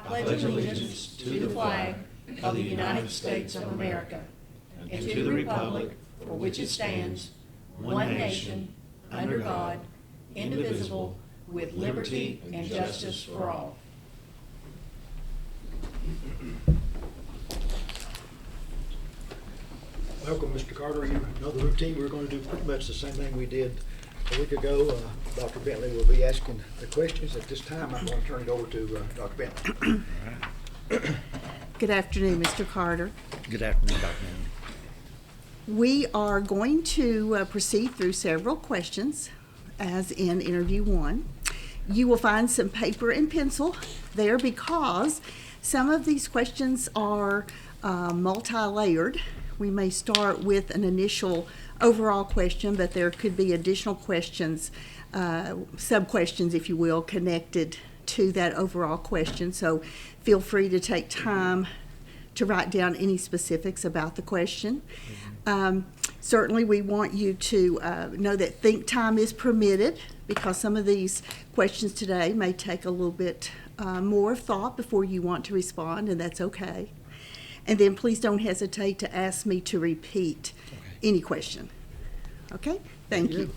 pledge allegiance to the flag of the United States of America and to the republic for which it stands, one nation, under God, indivisible, with liberty and justice for all. Welcome, Mr. Carter. You know the routine. We're going to do pretty much the same thing we did a week ago. Dr. Bentley will be asking the questions. At this time, I'm going to turn it over to Dr. Bentley. Good afternoon, Mr. Carter. Good afternoon, Dr. Manning. We are going to proceed through several questions, as in interview one. You will find some paper and pencil there because some of these questions are multi-layered. We may start with an initial overall question, but there could be additional questions, sub-questions, if you will, connected to that overall question. So feel free to take time to write down any specifics about the question. Certainly we want you to know that think time is permitted because some of these questions today may take a little bit more thought before you want to respond, and that's okay. And then please don't hesitate to ask me to repeat any question. Okay? Thank you.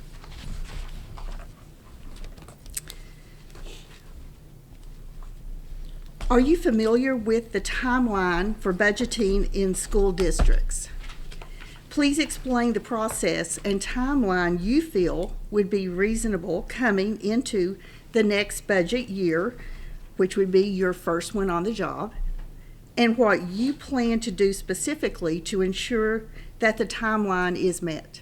Are you familiar with the timeline for budgeting in school districts? Please explain the process and timeline you feel would be reasonable coming into the next budget year, which would be your first one on the job, and what you plan to do specifically to ensure that the timeline is met.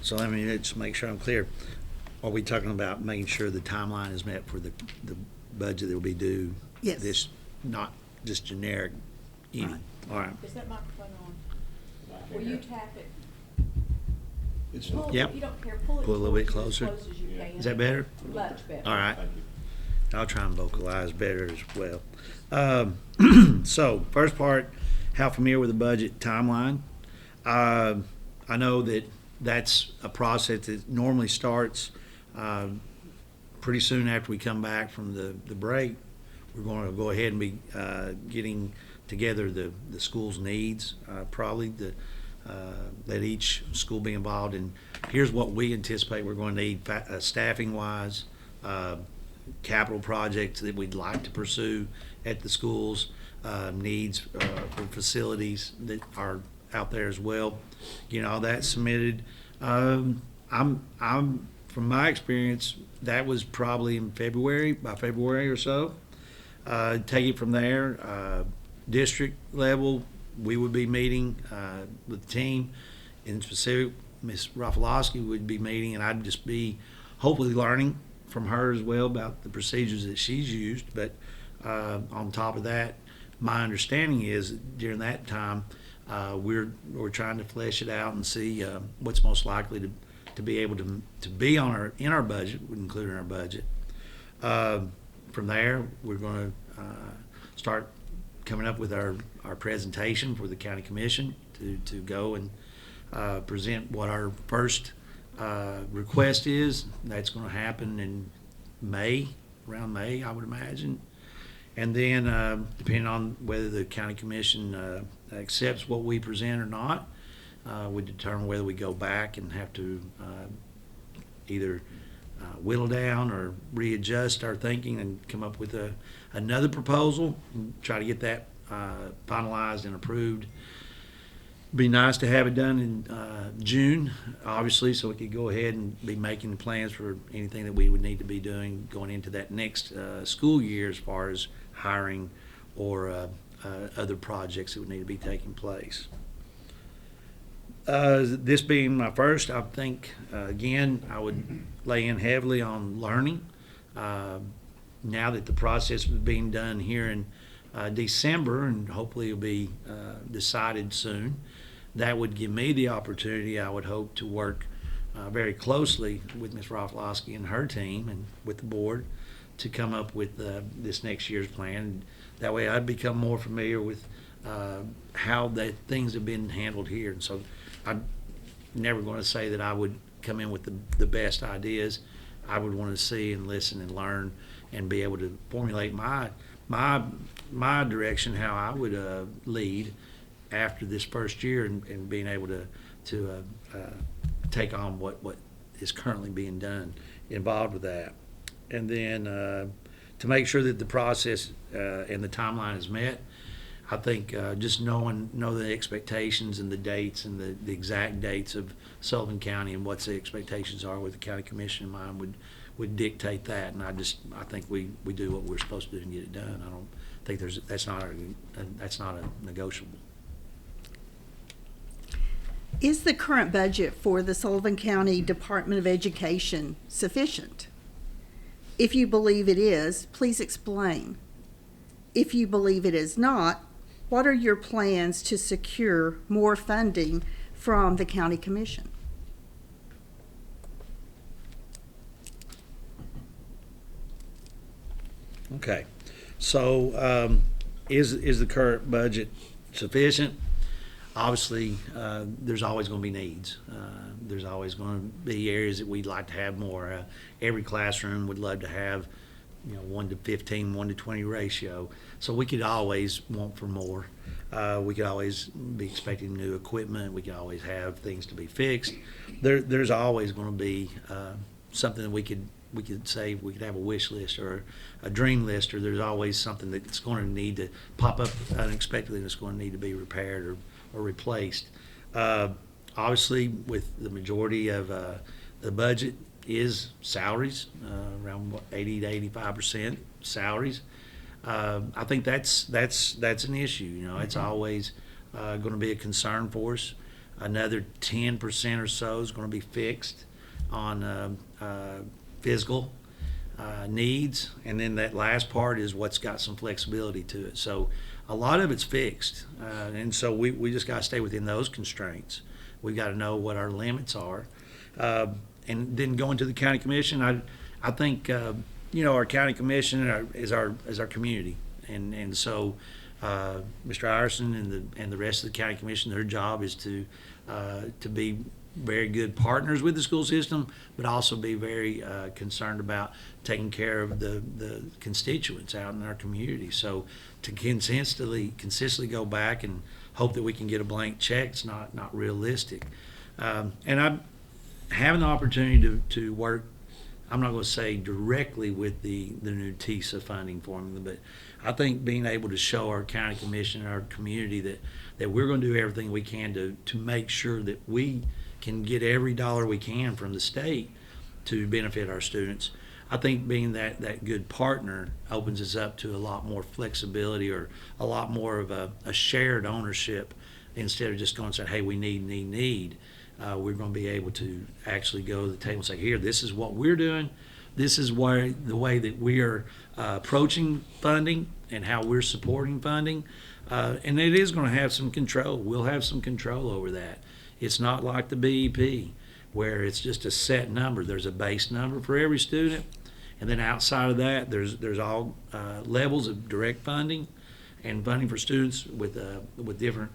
So let me just make sure I'm clear. Are we talking about making sure the timeline is met for the budget that will be due? Yes. This, not just generic, any. Right. All right. Is that microphone on? Will you tap it? Yep. If you don't care, pull it Pull it a little bit as closer. close as you can. Is that better? Much better. All right. I'll try and vocalize better as well. So, first part, how familiar with the budget timeline? I know that that's a process that normally starts pretty soon after we come back from the break. We're going to go ahead and be getting together the school's needs, probably let each school be involved in. Here's what we anticipate we're going to need staffing-wise, capital projects that we'd like to pursue at the schools, needs for facilities that are out there as well. You know, all that submitted. I'm from my experience, that was probably in by February or so. Take it from there. District level, we would be meeting with the team. In specific, Ms. Rafalowski would be meeting, and I'd just be hopefully learning from her as well about the procedures that she's used. But on top of that, my understanding is during that time, we're trying to flesh it out and see what's most likely to be able to be in our budget, would include in our budget. From there, we're going to start coming up with our presentation for the county commission to go and present what our first request is. That's going to happen in around May, I would imagine. And then, depending on whether the county commission accepts what we present or not, we determine whether we go back and have to either whittle down or readjust our thinking and come up with another proposal and try to get that finalized and approved. Be nice to have it done in June, obviously, so we could go ahead and be making plans for anything that we would need to be doing going into that next school year as far as hiring or other projects that would need to be taking place. This being my first, I think, again, I would lay in heavily on learning. Now that the process is being done here in December, and hopefully it'll be decided soon, that would give me the opportunity, I would hope, to work very closely with Ms. Rafalowski and her team and with the board to come up with this next year's plan. That way I'd become more familiar with how that things have been handled here. And so I'm never going to say that I would come in with the best ideas. I would want to see and listen and learn and be able to formulate my direction, how I would lead after this first year, and being able to take on what is currently being done involved with that. And then to make sure that the process and the timeline is met, I think just know the expectations and the dates and the exact dates of Sullivan County and what the expectations are with the county commission in mind would dictate that. And I think we do what we're supposed to do and get it done. I don't think that's not a negotiable. Is the current budget for the Sullivan County Department of Education sufficient? If you believe it is, please explain. If you believe it is not, what are your plans to secure more funding from the county commission? Okay, so is the current budget sufficient? Obviously, there's always going to be needs. There's always going to be areas that we'd like to have more. Every classroom would love to have, 1 to 15, 1 to 20 ratio. So we could always want for more. We could always be expecting new equipment. We could always have things to be fixed. There's always going to be something that we could say we could have a wish list or a dream list, or there's always something that's going to need to pop up unexpectedly that's going to need to be repaired or replaced. Obviously, with the majority of the budget is salaries, around 80 to 85% salaries. I think that's an issue. It's always going to be a concern for us. Another 10% or so is going to be fixed on fiscal needs, and then that last part is what's got some flexibility to it. So a lot of it's fixed, and so we just got to stay within those constraints. We've got to know what our limits are, and then going to the county commission. I think our county commission is our community, and so Mr. Iverson and the rest of the county commission, their job is to be very good partners with the school system, but also be very concerned about taking care of the constituents out in our community. So to consistently go back and hope that we can get a blank check is not realistic. And I'm having the opportunity to work, I'm not going to say directly with the new TISA funding formula, but I think being able to show our county commission and our community that we're going to do everything we can to make sure that we can get every dollar we can from the state to benefit our students. I think being that good partner opens us up to a lot more flexibility, or a lot more of a shared ownership, instead of just going and saying, hey, we need. We're going to be able to actually go to the table and say, here, this is what we're doing. This is the way that we are approaching funding and how we're supporting funding. And it is going to have some control. We'll have some control over that. It's not like the BEP, where it's just a set number. There's a base number for every student, and then outside of that, there's all levels of direct funding and funding for students with different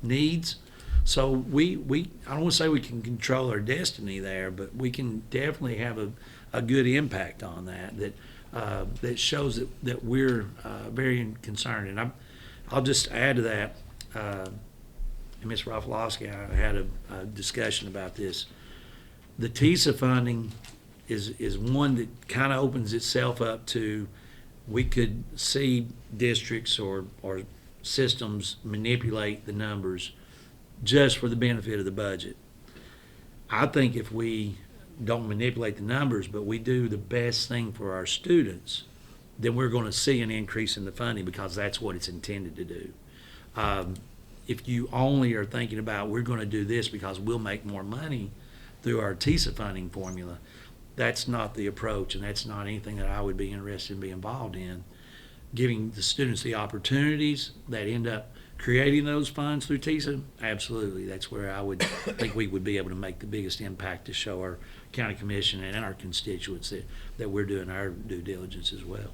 needs. So I don't want to say we can control our destiny there, but we can definitely have a good impact on that shows that we're very concerned. And I'll just add to that. And Ms. Rafalowski, I had a discussion about this. The TISA funding is one that kind of opens itself up to, we could see districts or systems manipulate the numbers just for the benefit of the budget. I think if we don't manipulate the numbers, but we do the best thing for our students, then we're going to see an increase in the funding, because that's what it's intended to do. If you only are thinking about, we're going to do this because we'll make more money through our TISA funding formula, that's not the approach, and that's not anything that I would be interested in being involved in. Giving the students the opportunities that end up creating those funds through TISA, absolutely. That's where I would think we would be able to make the biggest impact, to show our county commission and our constituents that we're doing our due diligence as well.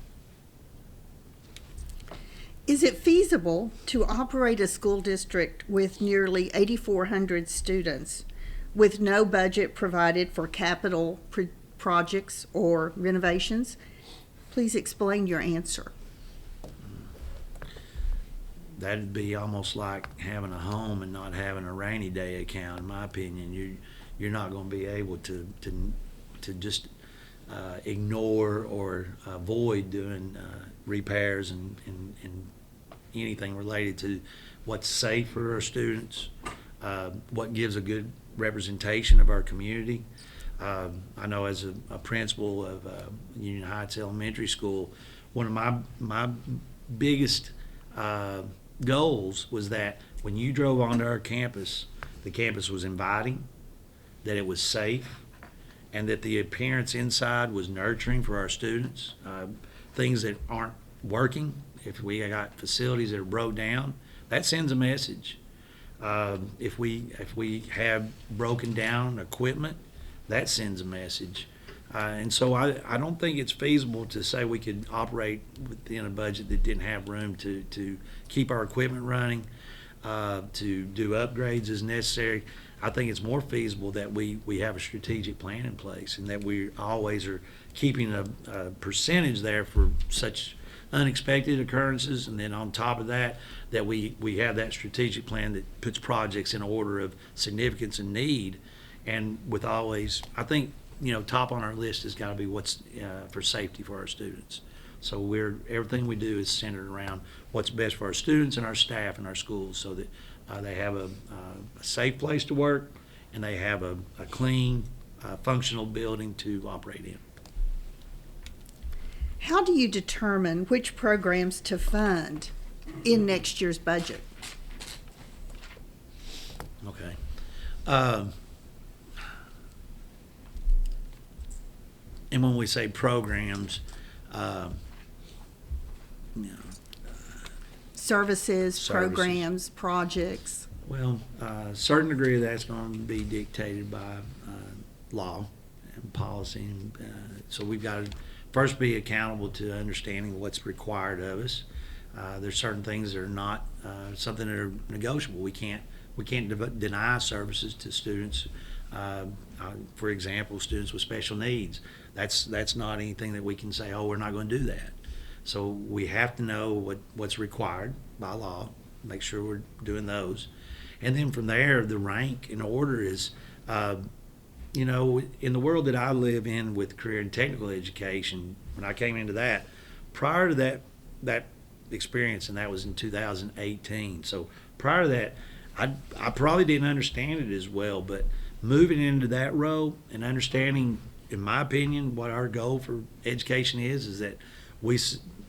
Is it feasible to operate a school district with nearly 8,400 students with no budget provided for capital projects or renovations? Please explain your answer. That'd be almost like having a home and not having a rainy day account. In my opinion, you're not going to be able to just ignore or avoid doing repairs and anything related to what's safe for our students, what gives a good representation of our community. I know as a principal of Union Heights Elementary School, one of my biggest goals was that when you drove onto our campus, the campus was inviting, that it was safe, and that the appearance inside was nurturing for our students. Things that aren't working, if we got facilities that are broke down, that sends a message. If we have broken down equipment, that sends a message. And so I don't think it's feasible to say we could operate within a budget that didn't have room to keep our equipment running, to do upgrades as necessary. I think it's more feasible that we have a strategic plan in place and that we always are keeping a percentage there for such unexpected occurrences, and then on top of that, that we have that strategic plan that puts projects in order of significance and need, and with always, I think, top on our list has got to be what's for safety for our students. So everything we do is centered around what's best for our students and our staff and our schools, so that they have a safe place to work and they have a clean, functional building to operate in. How do you determine which programs to fund in next year's budget? Okay. And when we say programs, Services, programs, projects. well, a certain degree of that's going to be dictated by law and policy. And, so we've got to first be accountable to understanding what's required of us. There's certain things that are not something that are negotiable. We can't deny services to students. For example, students with special needs. That's not anything that we can say, oh, we're not going to do that. So we have to know what's required by law, make sure we're doing those. And then from there, the rank and order is, in the world that I live in with career and technical education, when I came into that, prior to that experience, and that was in 2018. So prior to that, I probably didn't understand it as well, but moving into that role and understanding, in my opinion, what our goal for education is that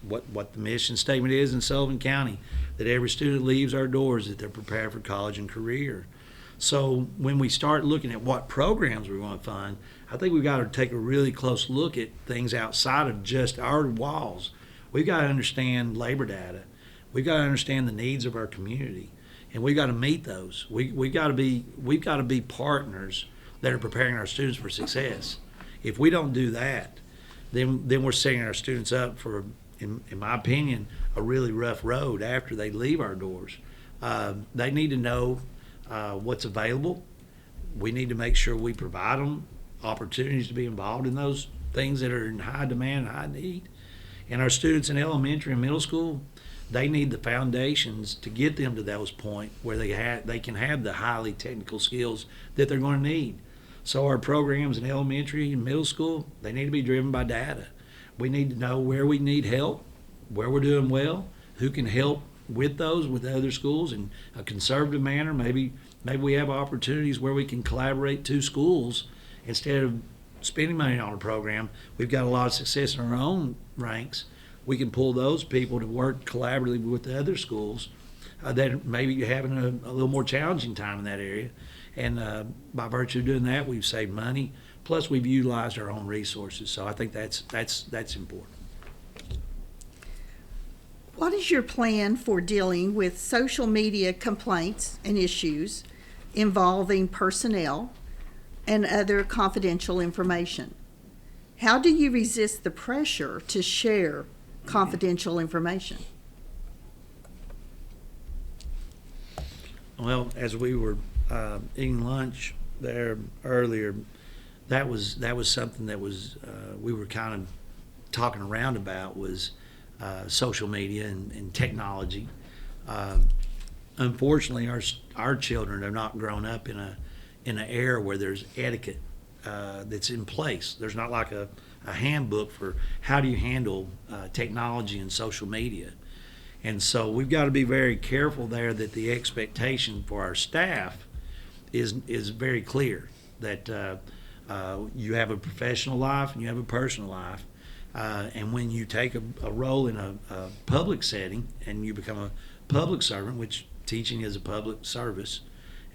what the mission statement is in Sullivan County, that every student leaves our doors that they're prepared for college and career. So when we start looking at what programs we want to fund, I think we've got to take a really close look at things outside of just our walls. We've got to understand labor data. We've got to understand the needs of our community, and we've got to meet those. We've got to be partners that are preparing our students for success. If we don't do that, then we're setting our students up for, in my opinion, a really rough road after they leave our doors. They need to know what's available. We need to make sure we provide them opportunities to be involved in those things that are in high demand and high need. And our students in elementary and middle school, they need the foundations to get them to those points where they can have the highly technical skills that they're going to need. So our programs in elementary and middle school, they need to be driven by data. We need to know where we need help, where we're doing well, who can help with those with other schools in a conservative manner. Maybe we have opportunities where we can collaborate two schools instead of spending money on a program. We've got a lot of success in our own ranks. We can pull those people to work collaboratively with the other schools that maybe you're having a little more challenging time in that area. And by virtue of doing that, we've saved money. Plus, we've utilized our own resources. So I think that's important. What is your plan for dealing with social media complaints and issues involving personnel and other confidential information? How do you resist the pressure to share confidential information? Well, as we were eating lunch there earlier, that was something that was we were kind of talking around about was social media and technology. Unfortunately, our children have not grown up in an era where there's etiquette that's in place. There's not like a handbook for how do you handle technology and social media. And so we've got to be very careful there that the expectation for our staff is very clear, that you have a professional life and you have a personal life. And when you take a role in a public setting and you become a public servant, which teaching is a public service,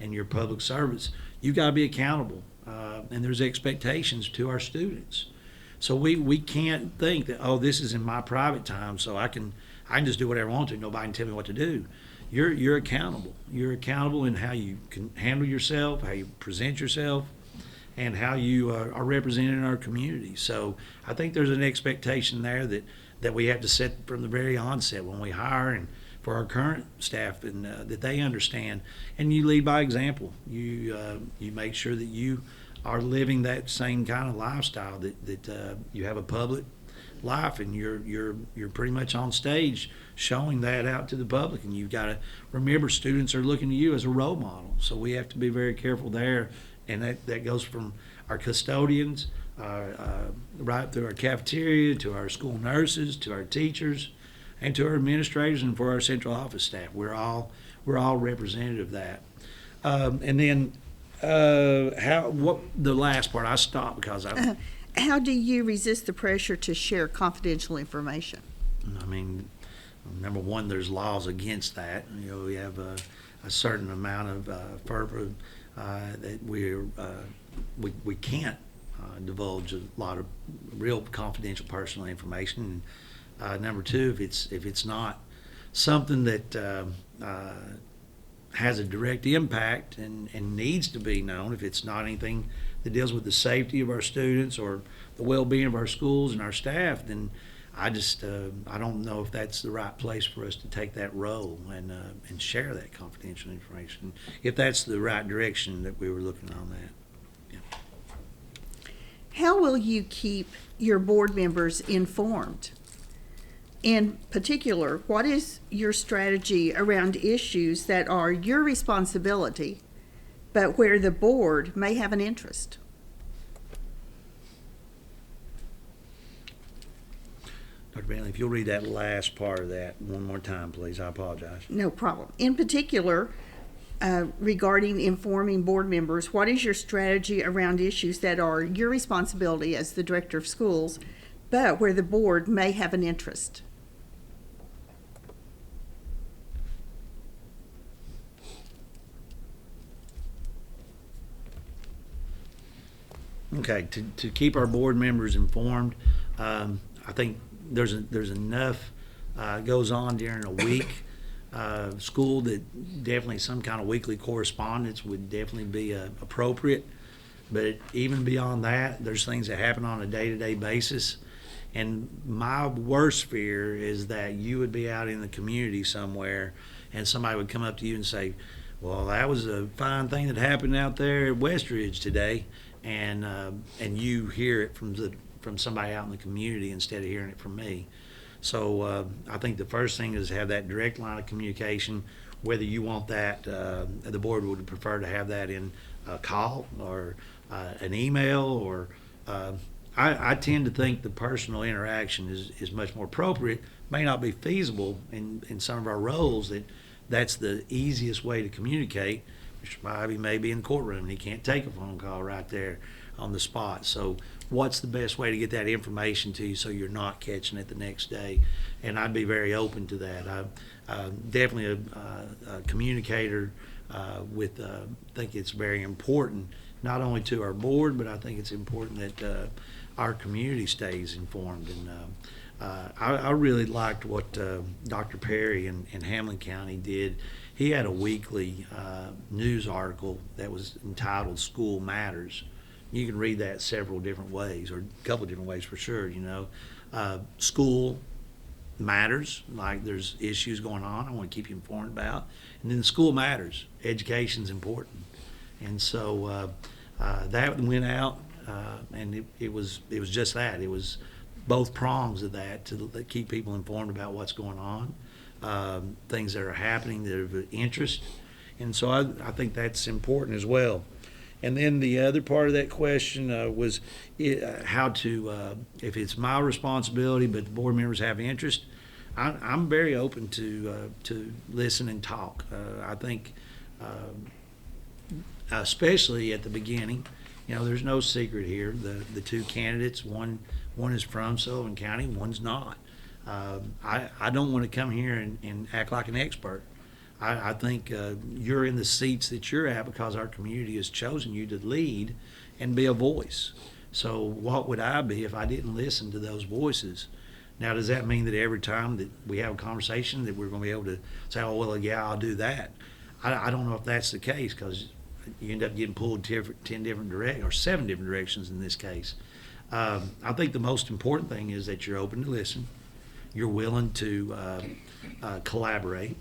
and your public service, you've got to be accountable. And there's expectations to our students. So we can't think that, oh, this is in my private time, so I can just do whatever I want to. Nobody can tell me what to do. You're accountable. You're accountable in how you can handle yourself, how you present yourself, and how you are represented in our community. So I think there's an expectation there that we have to set from the very onset when we hire and for our current staff, and that they understand. And you lead by example. You make sure that you are living that same kind of lifestyle, that you have a public life and you're pretty much on stage showing that out to the public. And you've got to remember, students are looking to you as a role model. So we have to be very careful there. And that goes from our custodians, right through our cafeteria, to our school nurses, to our teachers, and to our administrators, and for our central office staff. We're all representative of that. And then what the last part I stopped because How do you resist the pressure to share confidential information? I mean, number one, there's laws against that. You know, we have a certain amount of fervor that we can't divulge a lot of real confidential personal information. And number two, if it's not something that has a direct impact and needs to be known, if it's not anything that deals with the safety of our students or the well-being of our schools and our staff, then I don't know if that's the right place for us to take that role and share that confidential information, if that's the right direction that we were looking on that. Yeah. How will you keep your board members informed? In particular, what is your strategy around issues that are your responsibility, but where the board may have an interest? Dr. Bentley, if you'll read that last part of that one more time, please. I apologize. No problem. In particular, regarding informing board members, what is your strategy around issues that are your responsibility as the director of schools, but where the board may have an interest? Okay, to keep our board members informed, I think there's enough goes on during a week. School that definitely some kind of weekly correspondence would definitely be appropriate. But even beyond that, there's things that happen on a day-to-day basis. And my worst fear is that you would be out in the community somewhere and somebody would come up to you and say, well, that was a fine thing that happened out there at Westridge today. And you hear it from somebody out in the community instead of hearing it from me. So I think the first thing is have that direct line of communication. Whether you want that, the board would prefer to have that in a call or an email, or I tend to think the personal interaction is much more appropriate. May not be feasible in some of our roles that's the easiest way to communicate. Mr. Spivey may be in the courtroom and he can't take a phone call right there on the spot. So what's the best way to get that information to you so you're not catching it the next day? And I'd be very open to that. I'm definitely a communicator with think it's very important, not only to our board, but I think it's important that our community stays informed. And I really liked what Dr. Perry in Hamlin County did. He had a weekly news article that was entitled School Matters. You can read that several different ways, or a couple of different ways for sure, you know. School matters, like there's issues going on I want to keep you informed about. And then the school matters. Education's important. And so that went out, and it was just that. It was both prongs of that to keep people informed about what's going on, things that are happening that are of interest. And so I think that's important as well. And then the other part of that question was how to, if it's my responsibility but the board members have interest, I'm very open to listen and talk. I think, especially at the beginning, there's no secret here. The two candidates, one is from Sullivan County, one's not. I don't want to come here and act like an expert. I think you're in the seats that you're at because our community has chosen you to lead and be a voice. So what would I be if I didn't listen to those voices? Now, does that mean that every time that we have a conversation that we're going to be able to say, oh, well, yeah, I'll do that? I don't know if that's the case, because you end up getting pulled 10 different directions, or 7 different directions in this case. I think the most important thing is that you're open to listen, you're willing to collaborate,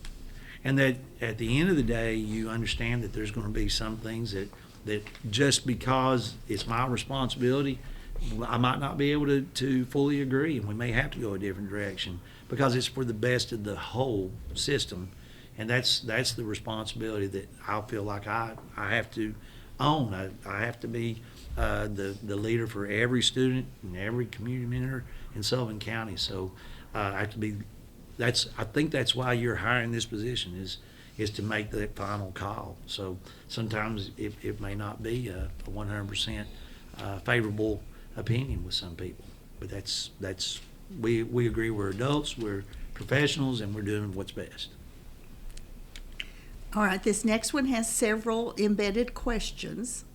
and that at the end of the day, you understand that there's going to be some things that just because it's my responsibility, I might not be able to fully agree, and we may have to go a different direction because it's for the best of the whole system. And that's the responsibility that I feel like I have to own. I have to be the leader for every student and every community mentor in Sullivan County. So I have to be. I think that's why you're hiring this position is to make that final call. So sometimes it may not be a 100% favorable opinion with some people, but we agree we're adults, we're professionals, and we're doing what's best. All right, this next one has several embedded questions.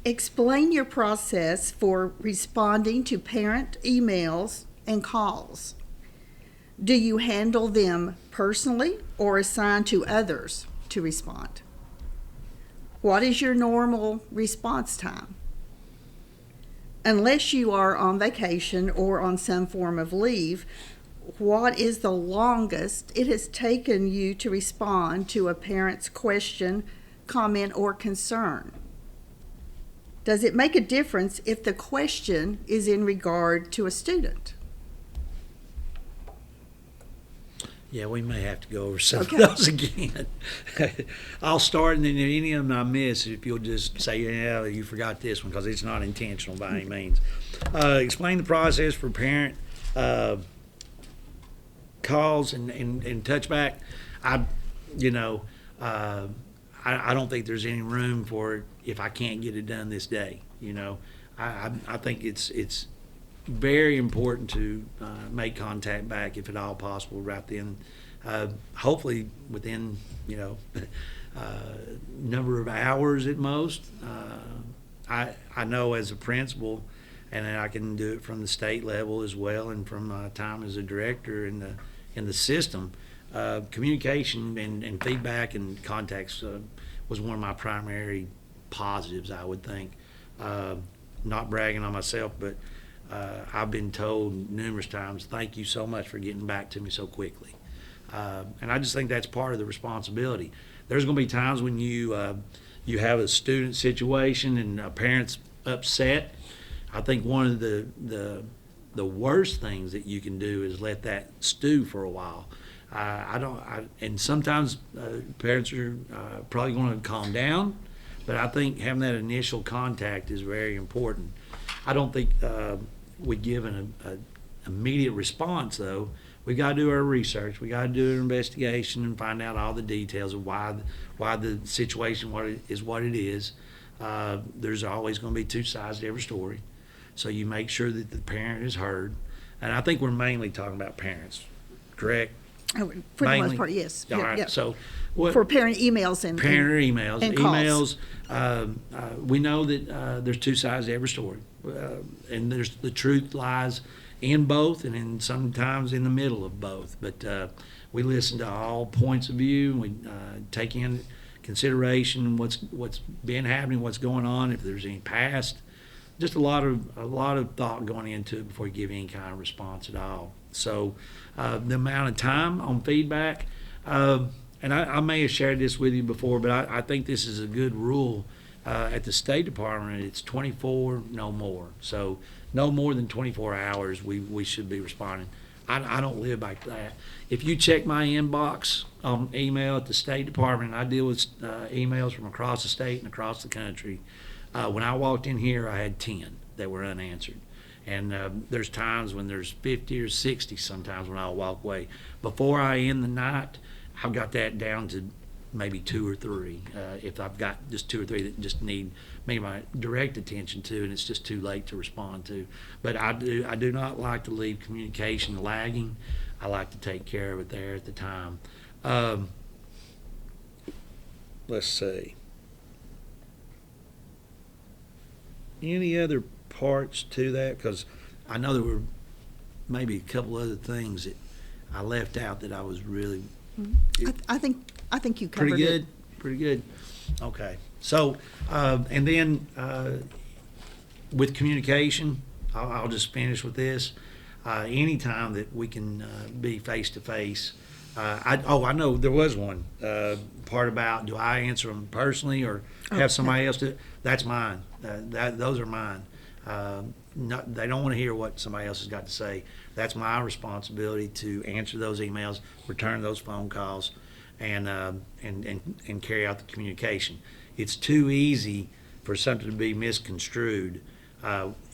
Explain your process for responding to parent emails and calls. Do you handle them personally or assign to others to respond? What is your normal response time? Unless you are on vacation or on some form of leave, what is the longest it has taken you to respond to a parent's question, comment, or concern? Does it make a difference if the question is in regard to a student? Yeah, we may have to go over some of those again. I'll start, and then any of them I miss, if you'll just say, yeah, you forgot this one, because it's not intentional by any means. Explain the process for parent calls and touchback. I don't think there's any room for it if I can't get it done this day. I think it's very important to make contact back if at all possible right then. Hopefully within number of hours at most. I know as a principal, and I can do it from the state level as well, and from my time as a director in the system. Communication and feedback and contacts was one of my primary positives, I would think. Not bragging on myself, but I've been told numerous times, thank you so much for getting back to me so quickly. And I just think that's part of the responsibility. There's going to be times when you have a student situation and a parent's upset. I think one of the worst things that you can do is let that stew for a while. And sometimes parents are probably going to calm down, but I think having that initial contact is very important. I don't think we give an immediate response, though. We got to do our research. We got to do an investigation and find out all the details of why the situation is what it is. There's always going to be two sides to every story, so you make sure that the parent is heard. And I think we're mainly talking about parents, correct? Oh, for the most part, yes. All right. Yep. So for parent emails and emails. Calls. We know that there's two sides to every story, and there's the truth lies in both, and in sometimes in the middle of both. But we listen to all points of view, and we take in consideration what's been happening, what's going on, if there's any past just a lot of thought going into it before you give any kind of response at all. So the amount of time on feedback, and I may have shared this with you before, but I think this is a good rule. At the State Department, it's 24, no more. So no more than 24 hours we should be responding. I don't live like that. If you check my inbox on email at the State Department, I deal with emails from across the state and across the country. When I walked in here, I had 10 that were unanswered. And there's times when there's 50 or 60 sometimes when I'll walk away. Before I end the night, I've got that down to maybe 2 or 3. If I've got just 2 or 3 that just need maybe my direct attention to, and it's just too late to respond to. But I do not like to leave communication lagging. I like to take care of it there at the time. Let's see. Any other parts to that? Because I know there were maybe a couple other things that I left out that I was really I think you covered pretty good. it. Pretty good. Okay. So, and then with communication, I'll just finish with this. Anytime that we can be face to face. I know there was one part about, do I answer them personally or have somebody else do it? That's mine. Those are mine. They don't want to hear what somebody else has got to say. That's my responsibility to answer those emails, return those phone calls, and carry out the communication. It's too easy for something to be misconstrued.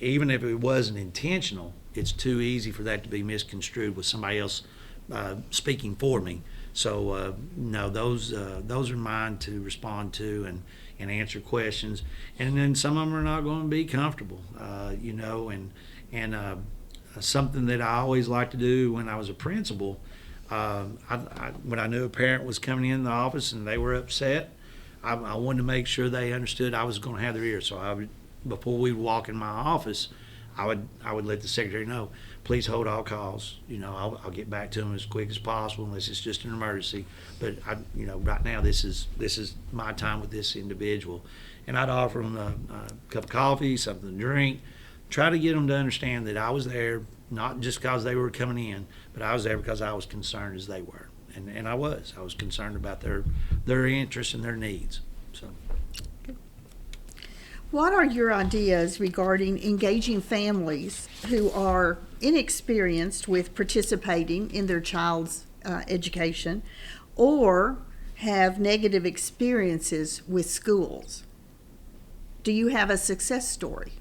Even if it wasn't intentional, it's too easy for that to be misconstrued with somebody else speaking for me. So no, those are mine to respond to and answer questions. And then some of them are not going to be comfortable, and something that I always liked to do when I was a principal. When I knew a parent was coming in the office and they were upset, I wanted to make sure they understood I was going to have their ear. So before we would walk in my office, I would let the secretary know, please hold all calls. I'll get back to them as quick as possible unless it's just an emergency. But right now this is my time with this individual, and I'd offer them a cup of coffee, something to drink, try to get them to understand that I was there not just because they were coming in, but I was there because I was concerned as they were, and I was concerned about their interests and their needs. So. What are your ideas regarding engaging families who are inexperienced with participating in their child's education or have negative experiences with schools? Do you have a success story?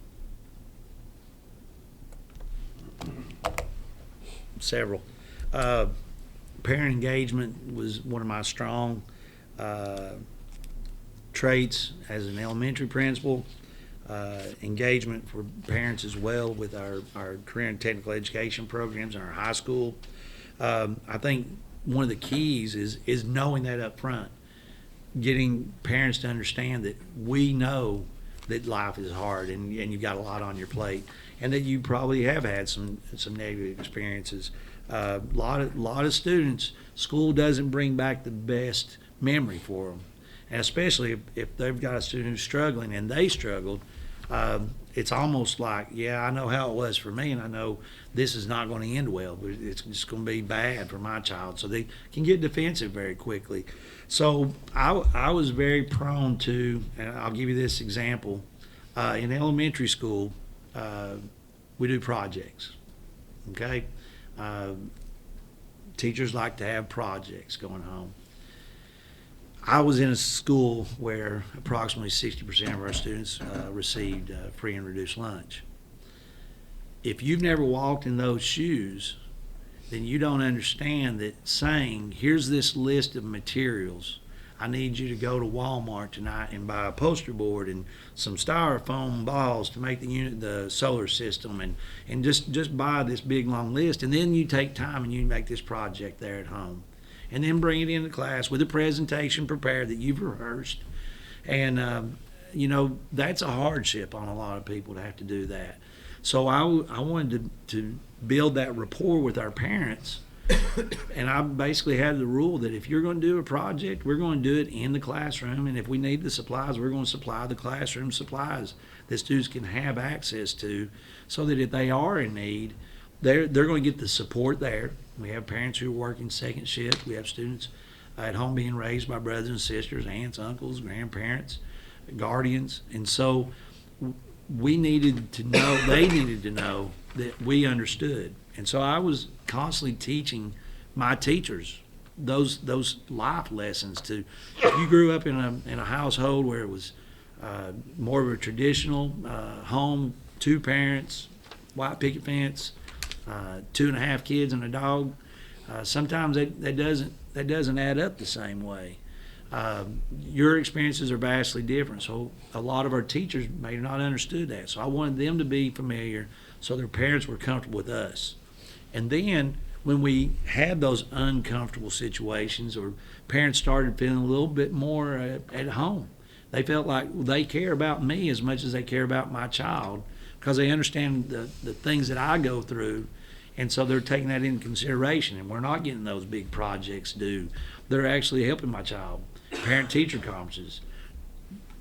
Several. Parent engagement was one of my strong traits as an elementary principal. Engagement for parents as well with our career and technical education programs in our high school. I think one of the keys is knowing that up front, getting parents to understand that we know that life is hard and you've got a lot on your plate, and that you probably have had some negative experiences. A lot of students, school doesn't bring back the best memory for them, and especially if they've got a student who's struggling and they struggled. It's almost like, yeah, I know how it was for me, and I know this is not going to end well. It's just going to be bad for my child. So they can get defensive very quickly. So I was very prone to, and I'll give you this example. In elementary school, we do projects, okay? Teachers like to have projects going home. I was in a school where approximately 60% of our students received free and reduced lunch. If you've never walked in those shoes, then you don't understand that saying, here's this list of materials. I need you to go to Walmart tonight and buy a poster board and some styrofoam balls to make the solar system, and just buy this big long list, and then you take time and you make this project there at home. And then bring it into class with a presentation prepared that you've rehearsed. And, that's a hardship on a lot of people to have to do that. So I wanted to build that rapport with our parents And I basically had the rule that if you're going to do a project, we're going to do it in the classroom, and if we need the supplies, we're going to supply the classroom supplies that students can have access to, so that if they are in need, they're going to get the support there. We have parents who are working second shift. We have students at home being raised by brothers and sisters, aunts, uncles, grandparents, guardians, and so we needed to know, they needed to know that we understood. And so I was constantly teaching my teachers those life lessons. To, if you grew up in a household where it was more of a traditional home, 2 parents, white picket fence, 2.5 kids and a dog, sometimes that doesn't add up the same way. Your experiences are vastly different, so a lot of our teachers may not understood that. So I wanted them to be familiar so their parents were comfortable with us. And then when we had those uncomfortable situations, or parents started feeling a little bit more at home, they felt like they care about me as much as they care about my child, because they understand the things that I go through, and so they're taking that into consideration. And we're not getting those big projects due. They're actually helping my child. Parent-teacher conferences,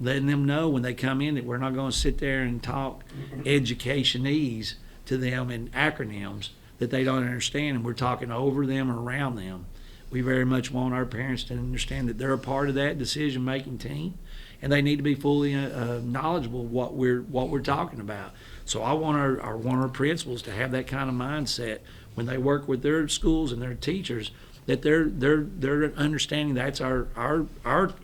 letting them know when they come in that we're not going to sit there and talk educationese to them in acronyms that they don't understand, and we're talking over them or around them. We very much want our parents to understand that they're a part of that decision-making team, and they need to be fully knowledgeable of what we're talking about. So I want our principals to have that kind of mindset when they work with their schools and their teachers, that they're understanding that's our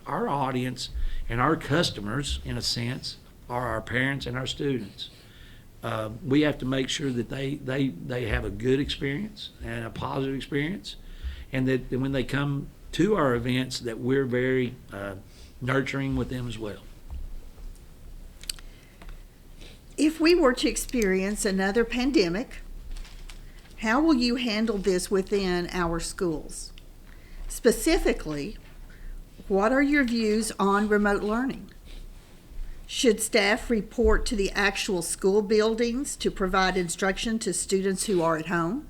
audience, and our customers, in a sense, are our parents and our students. We have to make sure that they have a good experience and a positive experience, and that when they come to our events, that we're very nurturing with them as well. If we were to experience another pandemic, how will you handle this within our schools? Specifically, what are your views on remote learning? Should staff report to the actual school buildings to provide instruction to students who are at home?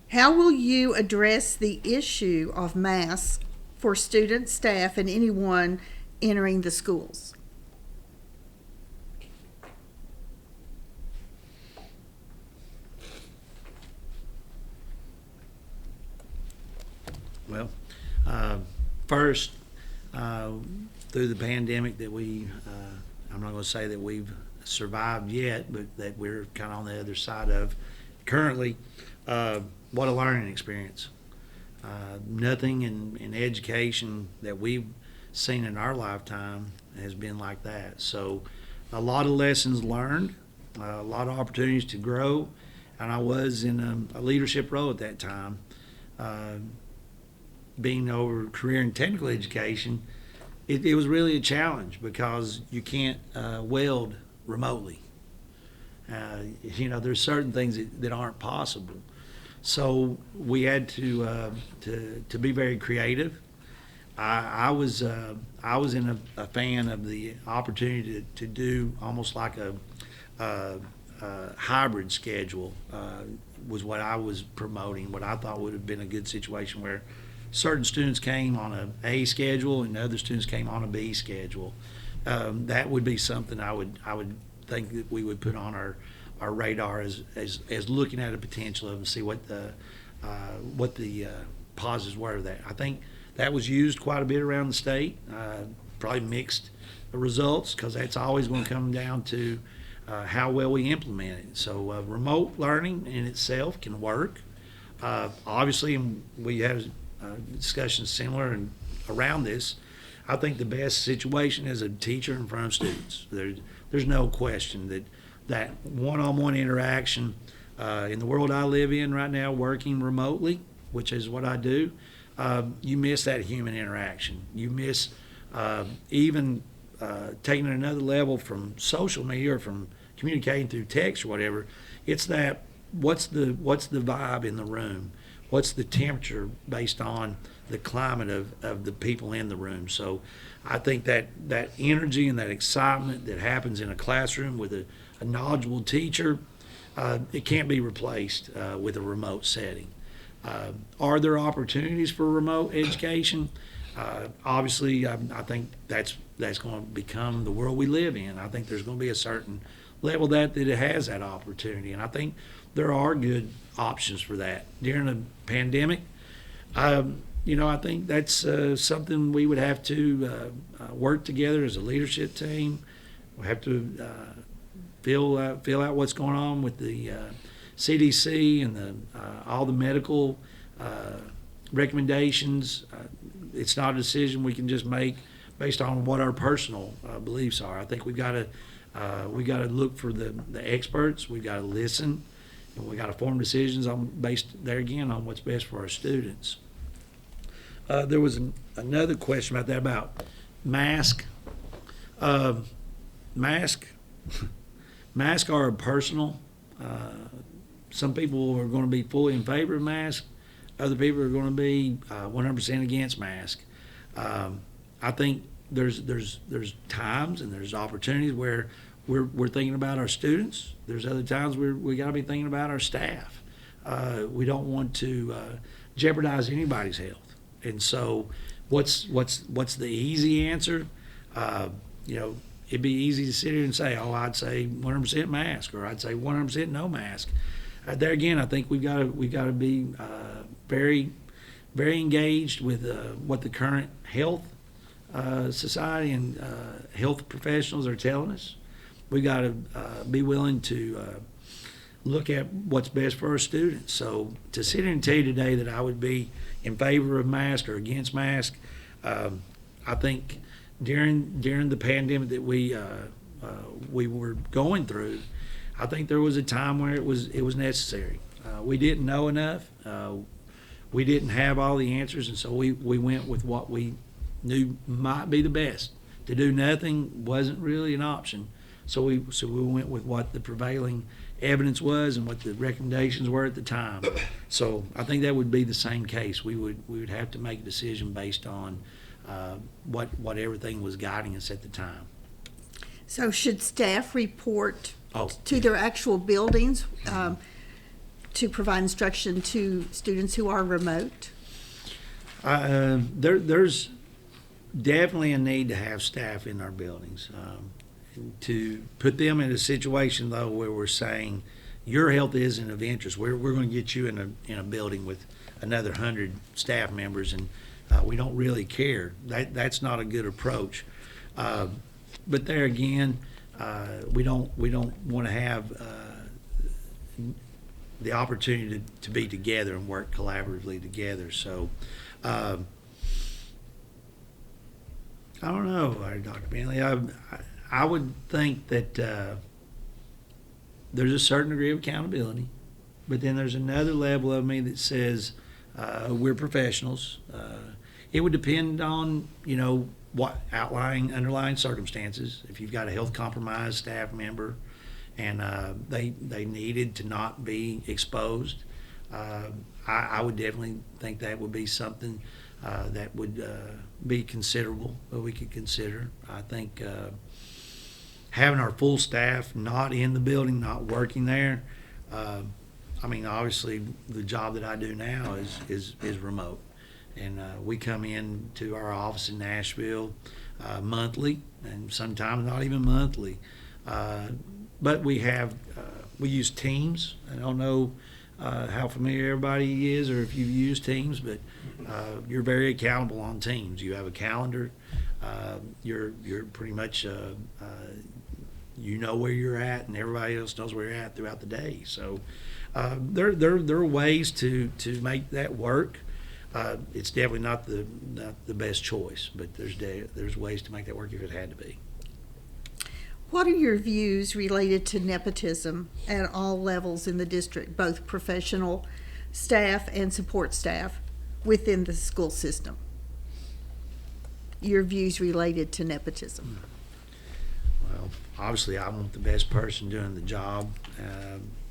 How will you address the issue of masks for students, staff, and anyone entering the schools? Well, first, through the pandemic that I'm not going to say that we've survived yet, but that we're kind of on the other side of currently, what a learning experience. Nothing in education that we've seen in our lifetime has been like that. So a lot of lessons learned, a lot of opportunities to grow, and I was in a leadership role at that time. Being over career and technical education, it was really a challenge because you can't weld remotely. There's certain things that aren't possible. So we had to be very creative. I was in a fan of the opportunity to do almost like a hybrid schedule, was what I was promoting, what I thought would have been a good situation where certain students came on a A schedule and other students came on a B schedule. That would be something I would think that we would put on our radar as looking at a potential of and see what the positives were of that. I think that was used quite a bit around the state. Probably mixed results, because that's always going to come down to how well we implement it. So remote learning in itself can work. Obviously, we had discussions similar and around this. I think the best situation is a teacher in front of students. There's no question that one-on-one interaction in the world I live in right now, working remotely, which is what I do, you miss that human interaction. You miss even taking it another level from social media or from communicating through text or whatever. It's that what's the vibe in the room? What's the temperature based on the climate of the people in the room? So I think that energy and that excitement that happens in a classroom with a knowledgeable teacher, it can't be replaced with a remote setting. Are there opportunities for remote education? Obviously, I think that's going to become the world we live in. I think there's going to be a certain level that it has that opportunity, and I think there are good options for that during the pandemic. I think that's something we would have to work together as a leadership team. We have to feel out what's going on with the CDC and all the medical recommendations. It's not a decision we can just make based on what our personal beliefs are. I think we got to look for the experts. We got to listen, and we got to form decisions based there again on what's best for our students. There was another question about that about mask. Mask are personal. Some people are going to be fully in favor of masks. Other people are going to be 100% against masks. I think there's times and there's opportunities where we're thinking about our students. There's other times we got to be thinking about our staff. We don't want to jeopardize anybody's health. And so, what's the easy answer? It'd be easy to sit here and say, "Oh, I'd say 100% mask," or "I'd say 100% no mask." There again, I think we've got to be very, very engaged with what the current health society and health professionals are telling us. We got to be willing to look at what's best for our students. So to sit here and tell you today that I would be in favor of mask or against mask, I think during the pandemic that we were going through, I think there was a time where it was necessary. We didn't know enough. We didn't have all the answers, and so we went with what we knew might be the best. To do nothing wasn't really an option. So we went with what the prevailing evidence was and what the recommendations were at the time. So I think that would be the same case. We would have to make a decision based on what everything was guiding us at the time. So should staff report Oh. to their actual buildings to provide instruction to students who are remote? There's definitely a need to have staff in our buildings. To put them in a situation, though, where we're saying your health isn't of interest, we're going to get you in a building with another 100 staff members, and we don't really care. That's not a good approach. But there again, we don't want to have the opportunity to be together and work collaboratively together. So I don't know, Dr. Bentley. I would think that there's a certain degree of accountability, but then there's another level of me that says we're professionals. It would depend on, what underlying circumstances. If you've got a health compromised staff member and they needed to not be exposed, I would definitely think that would be something that would be considerable, that we could consider. I think having our full staff not in the building, not working there, obviously the job that I do now is remote. And we come in to our office in Nashville monthly, and sometimes not even monthly. But we use Teams. I don't know how familiar everybody is or if you've used Teams, but you're very accountable on Teams. You have a calendar. You're pretty much you know where you're at, and everybody else knows where you're at throughout the day. So there are ways to make that work. It's definitely not the best choice, but there's ways to make that work if it had to be. What are your views related to nepotism at all levels in the district, both professional staff and support staff within the school system? Your views related to nepotism? Well, obviously, I want the best person doing the job,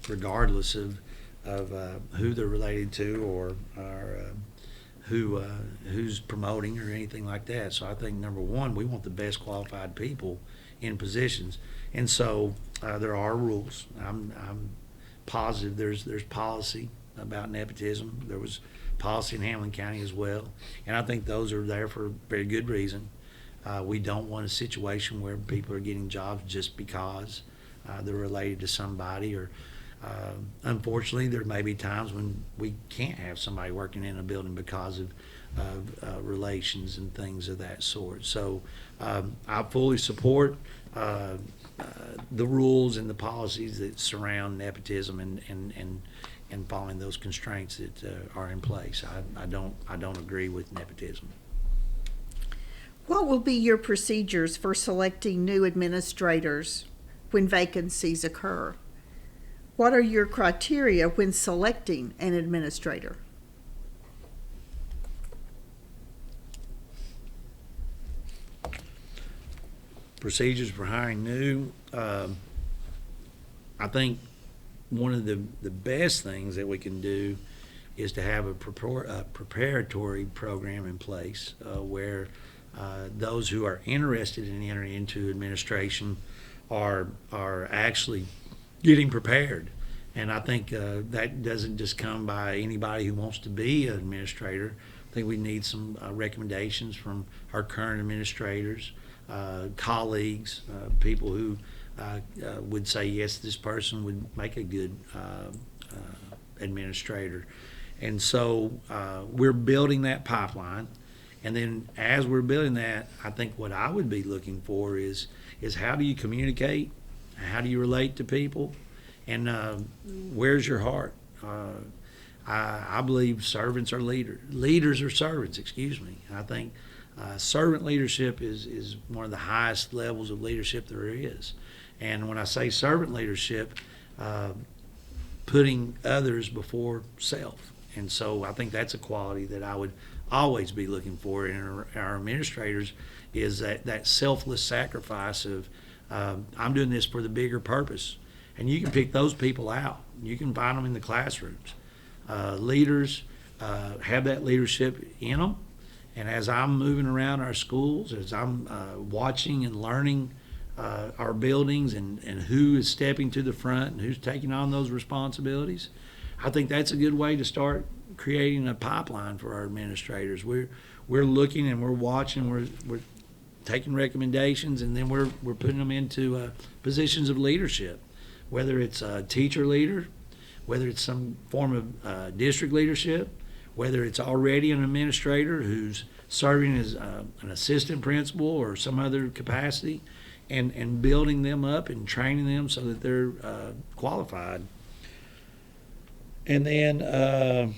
regardless of who they're related to or who's promoting or anything like that. So I think number one, we want the best qualified people in positions, and so there are rules. I'm positive there's policy about nepotism. There was policy in Hamlin County as well, and I think those are there for a very good reason. We don't want a situation where people are getting jobs just because they're related to somebody, or unfortunately, there may be times when we can't have somebody working in a building because of relations and things of that sort. So I fully support the rules and the policies that surround nepotism and following those constraints that are in place. I don't agree with nepotism. What will be your procedures for selecting new administrators when vacancies occur? What are your criteria when selecting an administrator? Procedures for hiring new. I think one of the best things that we can do is to have a preparatory program in place where those who are interested in entering into administration are actually getting prepared. And I think that doesn't just come by anybody who wants to be an administrator. I think we need some recommendations from our current administrators, colleagues, people who would say, yes, this person would make a good administrator. And so we're building that pipeline. And then as we're building that, I think what I would be looking for is how do you communicate? How do you relate to people? And where's your heart? I believe servants are leaders. Leaders are servants, excuse me. I think servant leadership is one of the highest levels of leadership there is. And when I say servant leadership, putting others before self. And so I think that's a quality that I would always be looking for in our administrators, is that selfless sacrifice of I'm doing this for the bigger purpose. And you can pick those people out. You can find them in the classrooms. Leaders have that leadership in them. And as I'm moving around our schools, as I'm watching and learning our buildings and who is stepping to the front and who's taking on those responsibilities, I think that's a good way to start creating a pipeline for our administrators. We're looking and we're watching, we're taking recommendations, and then we're putting them into positions of leadership, whether it's a teacher leader, whether it's some form of district leadership, whether it's already an administrator who's serving as an assistant principal or some other capacity, and building them up and training them so that they're qualified. And then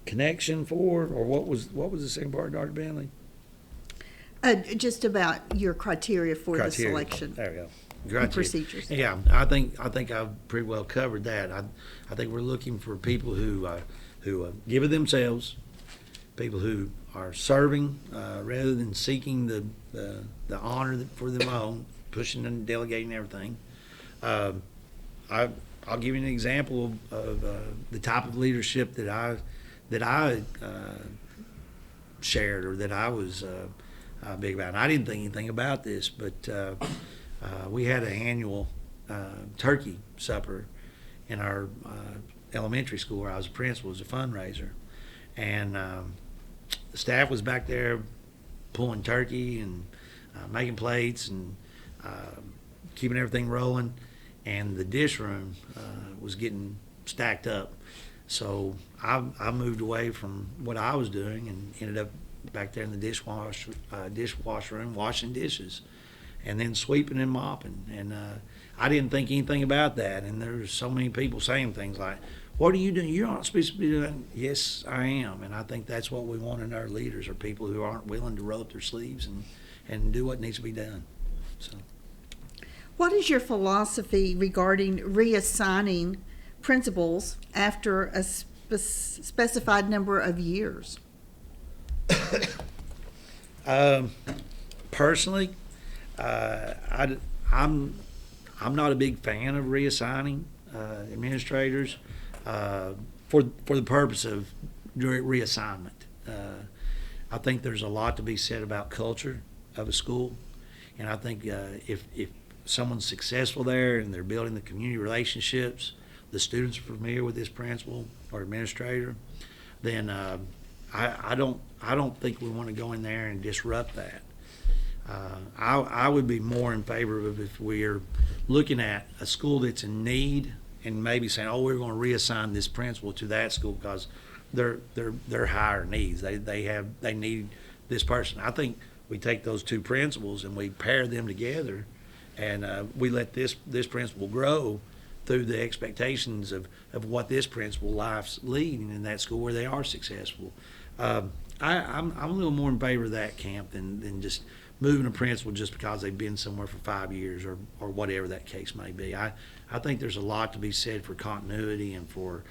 connection for, or what was the second part, Dr. Bentley? Just about your criteria for the selection. There we go. And procedures. Yeah, I think I've pretty well covered that. I think we're looking for people who give of themselves, people who are serving rather than seeking the honor for their own, pushing and delegating everything. I'll give you an example of the type of leadership that I shared, or that I was big about. And I didn't think anything about this, but we had an annual turkey supper in our elementary school where I was a principal as a fundraiser. And the staff was back there pulling turkey and making plates and keeping everything rolling. And the dish room was getting stacked up. So I moved away from what I was doing and ended up back there in the dishwash room washing dishes and then sweeping and mopping. And I didn't think anything about that. And there's so many people saying things like, what are you doing? You're not supposed to be doing that. Yes, I am. And I think that's what we want in our leaders, are people who aren't willing to roll up their sleeves and do what needs to be done. So, what is your philosophy regarding reassigning principals after a specified number of years? Personally, I'm not a big fan of reassigning administrators for the purpose of reassignment. I think there's a lot to be said about culture of a school, and I think if someone's successful there and they're building the community relationships, the students are familiar with this principal or administrator, then I don't think we want to go in there and disrupt that. I would be more in favor of if we're looking at a school that's in need and maybe saying, oh, we're going to reassign this principal to that school because they're higher needs. They need this person. I think we take those two principals and we pair them together, and we let this principal grow through the expectations of what this principal life's leading in that school where they are successful. I'm a little more in favor of that camp than just moving a principal just because they've been somewhere for 5 years or whatever that case may be. I think there's a lot to be said for continuity and for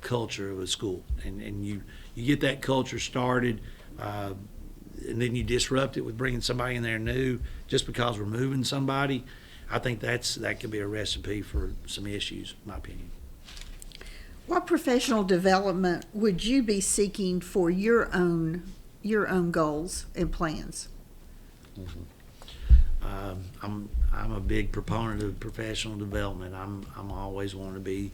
culture of a school. And you get that culture started, and then you disrupt it with bringing somebody in there new just because we're moving somebody. I think that could be a recipe for some issues, in my opinion. What professional development would you be seeking for your own goals and plans? I'm a big proponent of professional development. I'm always wanting to be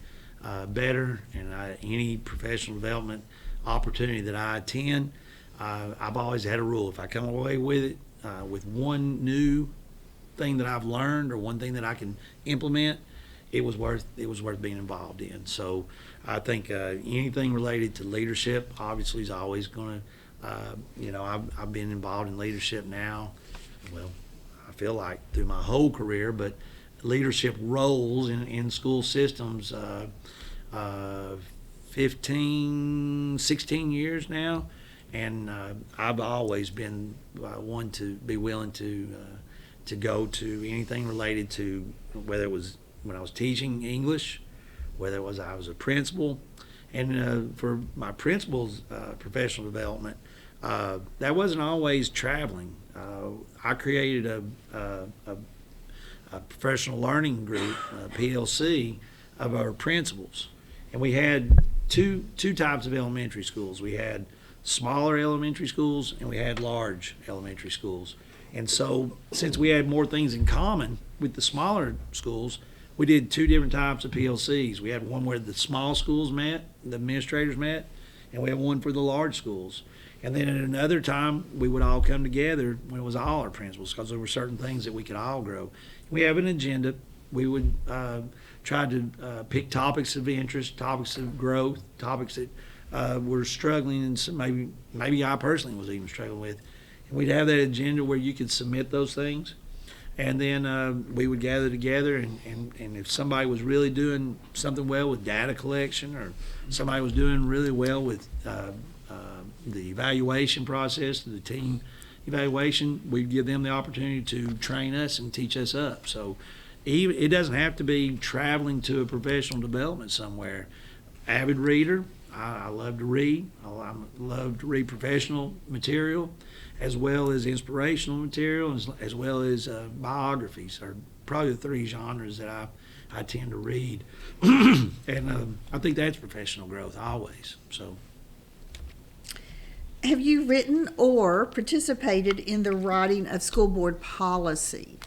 better, and any professional development opportunity that I attend, I've always had a rule. If I come away with it with one new thing that I've learned or one thing that I can implement, it was worth being involved in. So I think anything related to leadership obviously is always going to, I've been involved in leadership now, well, I feel like through my whole career, but leadership roles in school systems, 15, 16 years now, and I've always been one to be willing to go to anything related to, whether it was when I was teaching English, whether it was I was a principal, and for my principal's professional development, that wasn't always traveling. I created a professional learning group, PLC, of our principals, and we had two types of elementary schools. We had smaller elementary schools and we had large elementary schools. And so since we had more things in common with the smaller schools, we did two different types of PLCs. We had one where the small schools met, the administrators met, and we had one for the large schools. And then at another time, we would all come together when it was all our principals, because there were certain things that we could all grow. We have an agenda. We would try to pick topics of interest, topics of growth, topics that we're struggling, and so maybe I personally was even struggling with. And we'd have that agenda where you could submit those things. And then we would gather together, and if somebody was really doing something well with data collection, or somebody was doing really well with the evaluation process, the team evaluation, we'd give them the opportunity to train us and teach us up. So it doesn't have to be traveling to a professional development somewhere. Avid reader, I love to read. I love to read professional material, as well as inspirational material, as well as biographies, are probably the three genres that I tend to read. And I think that's professional growth always. So, Have you written or participated in the writing of school board policy?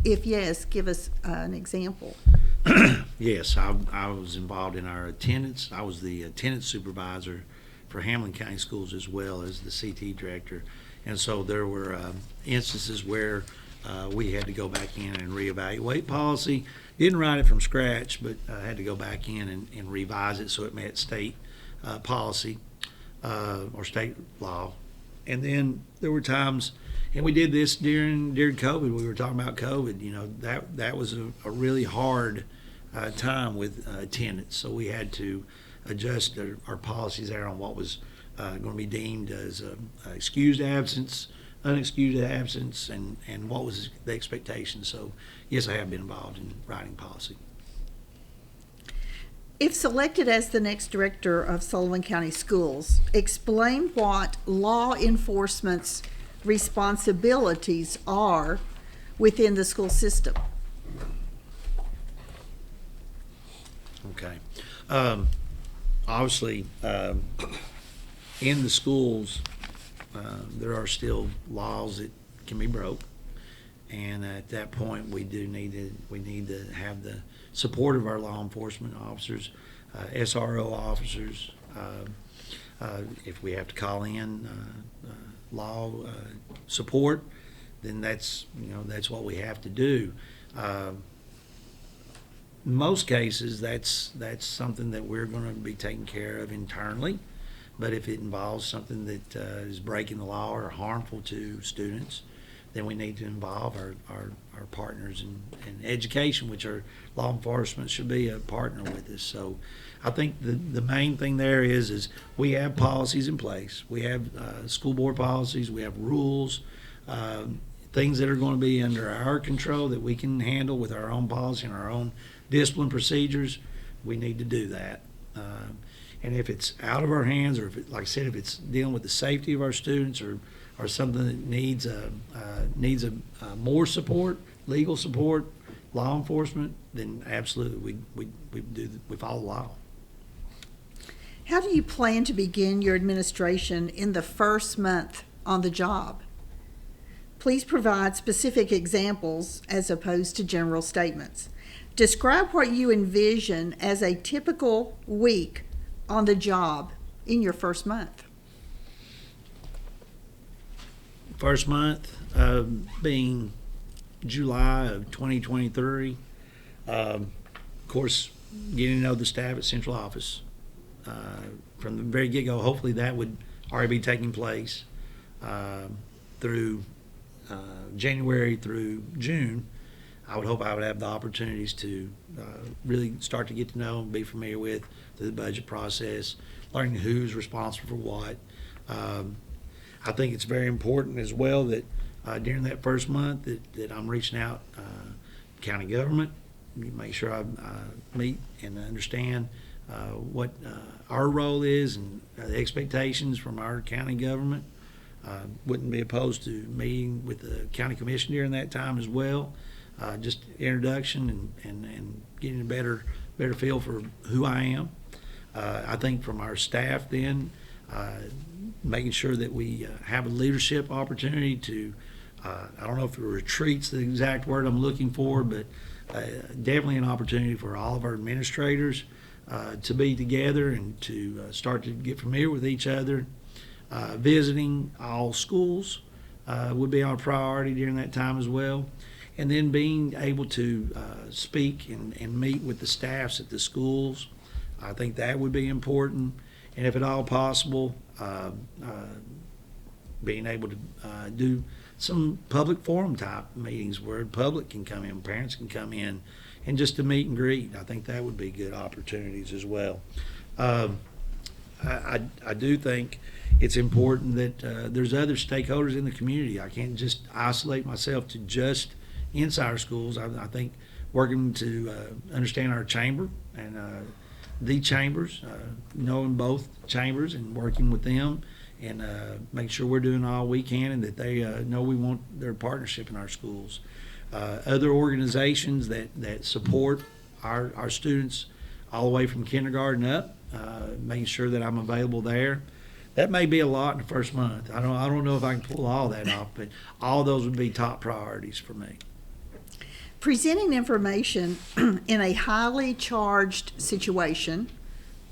If yes, give us an example. Yes, I was involved in our attendance. I was the attendance supervisor for Hamlin County Schools, as well as the CT director. And so there were instances where we had to go back in and reevaluate policy. Didn't write it from scratch, but had to go back in and revise it so it met state policy or state law. And then there were times, and we did this during COVID. We were talking about COVID. You know, that was a really hard time with attendance. So we had to adjust our policies there on what was going to be deemed as excused absence, unexcused absence, and what was the expectation. So yes, I have been involved in writing policy. If selected as the next director of Sullivan County Schools, explain what law enforcement's responsibilities are within the school system. Okay. Obviously, in the schools, there are still laws that can be broke. And at that point, we need to have the support of our law enforcement officers, SRO officers. If we have to call in law support, then that's what we have to do. In most cases, that's something that we're going to be taking care of internally. But if it involves something that is breaking the law or harmful to students, then we need to involve our partners in education, which our law enforcement should be a partner with us. So I think the main thing there is we have policies in place. We have school board policies. We have rules, things that are going to be under our control that we can handle with our own policy and our own discipline procedures. We need to do that. And if it's out of our hands, or like I said, if it's dealing with the safety of our students or something that needs more support, legal support, law enforcement, then absolutely we follow the law. How do you plan to begin your administration in the first month on the job? Please provide specific examples as opposed to general statements. Describe what you envision as a typical week on the job in your first month. First month being July of 2023. Of course, getting to know the staff at central office from the very get-go. Hopefully that would already be taking place through January through June. I would hope I would have the opportunities to really start to get to know and be familiar with the budget process, learning who's responsible for what. I think it's very important as well that during that first month that I'm reaching out county government, make sure I meet and understand what our role is and the expectations from our county government. Wouldn't be opposed to meeting with the county commission during that time as well. Just introduction and getting a better feel for who I am. I think from our staff then, making sure that we have a leadership opportunity to, I don't know if the retreat's the exact word I'm looking for, but definitely an opportunity for all of our administrators to be together and to start to get familiar with each other. Visiting all schools would be our priority during that time as well. And then being able to speak and meet with the staffs at the schools, I think that would be important. And if at all possible, being able to do some public forum type meetings where the public can come in, parents can come in, and just to meet and greet. I think that would be good opportunities as well. I do think it's important that there's other stakeholders in the community. I can't just isolate myself to just inside our schools. I think working to understand our chamber and the chambers, knowing both chambers and working with them and make sure we're doing all we can and that they know we want their partnership in our schools. Other organizations that support our students all the way from kindergarten up, making sure that I'm available there. That may be a lot in the first month. I don't know if I can pull all that off, but all those would be top priorities for me. Presenting information in a highly charged situation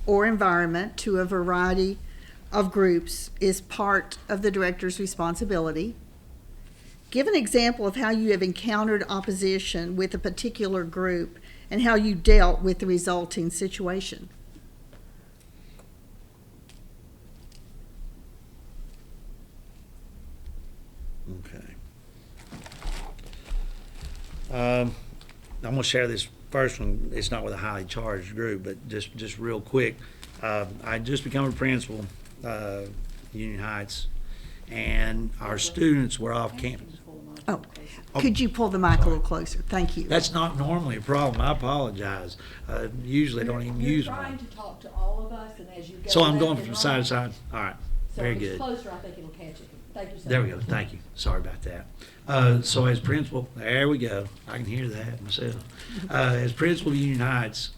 or environment to a variety of groups is part of the director's responsibility. Give an example of how you have encountered opposition with a particular group and how you dealt with the resulting situation. Okay. I'm going to share this first one. It's not with a highly charged group, but just real quick. I just become a principal, Union Heights, and our students were off campus. Oh, could you pull the mic a little closer? Thank you. That's not normally a problem. I apologize. Usually I don't even use You're trying one. to talk to all of us, and as you go So I'm left going and from side right, to side. All right. Very So if good. it's closer, I think it'll catch it. Thank you so There we much. go. Thank you. Sorry about that. So as principal, there we go. I can hear that myself. As principal of Union Heights,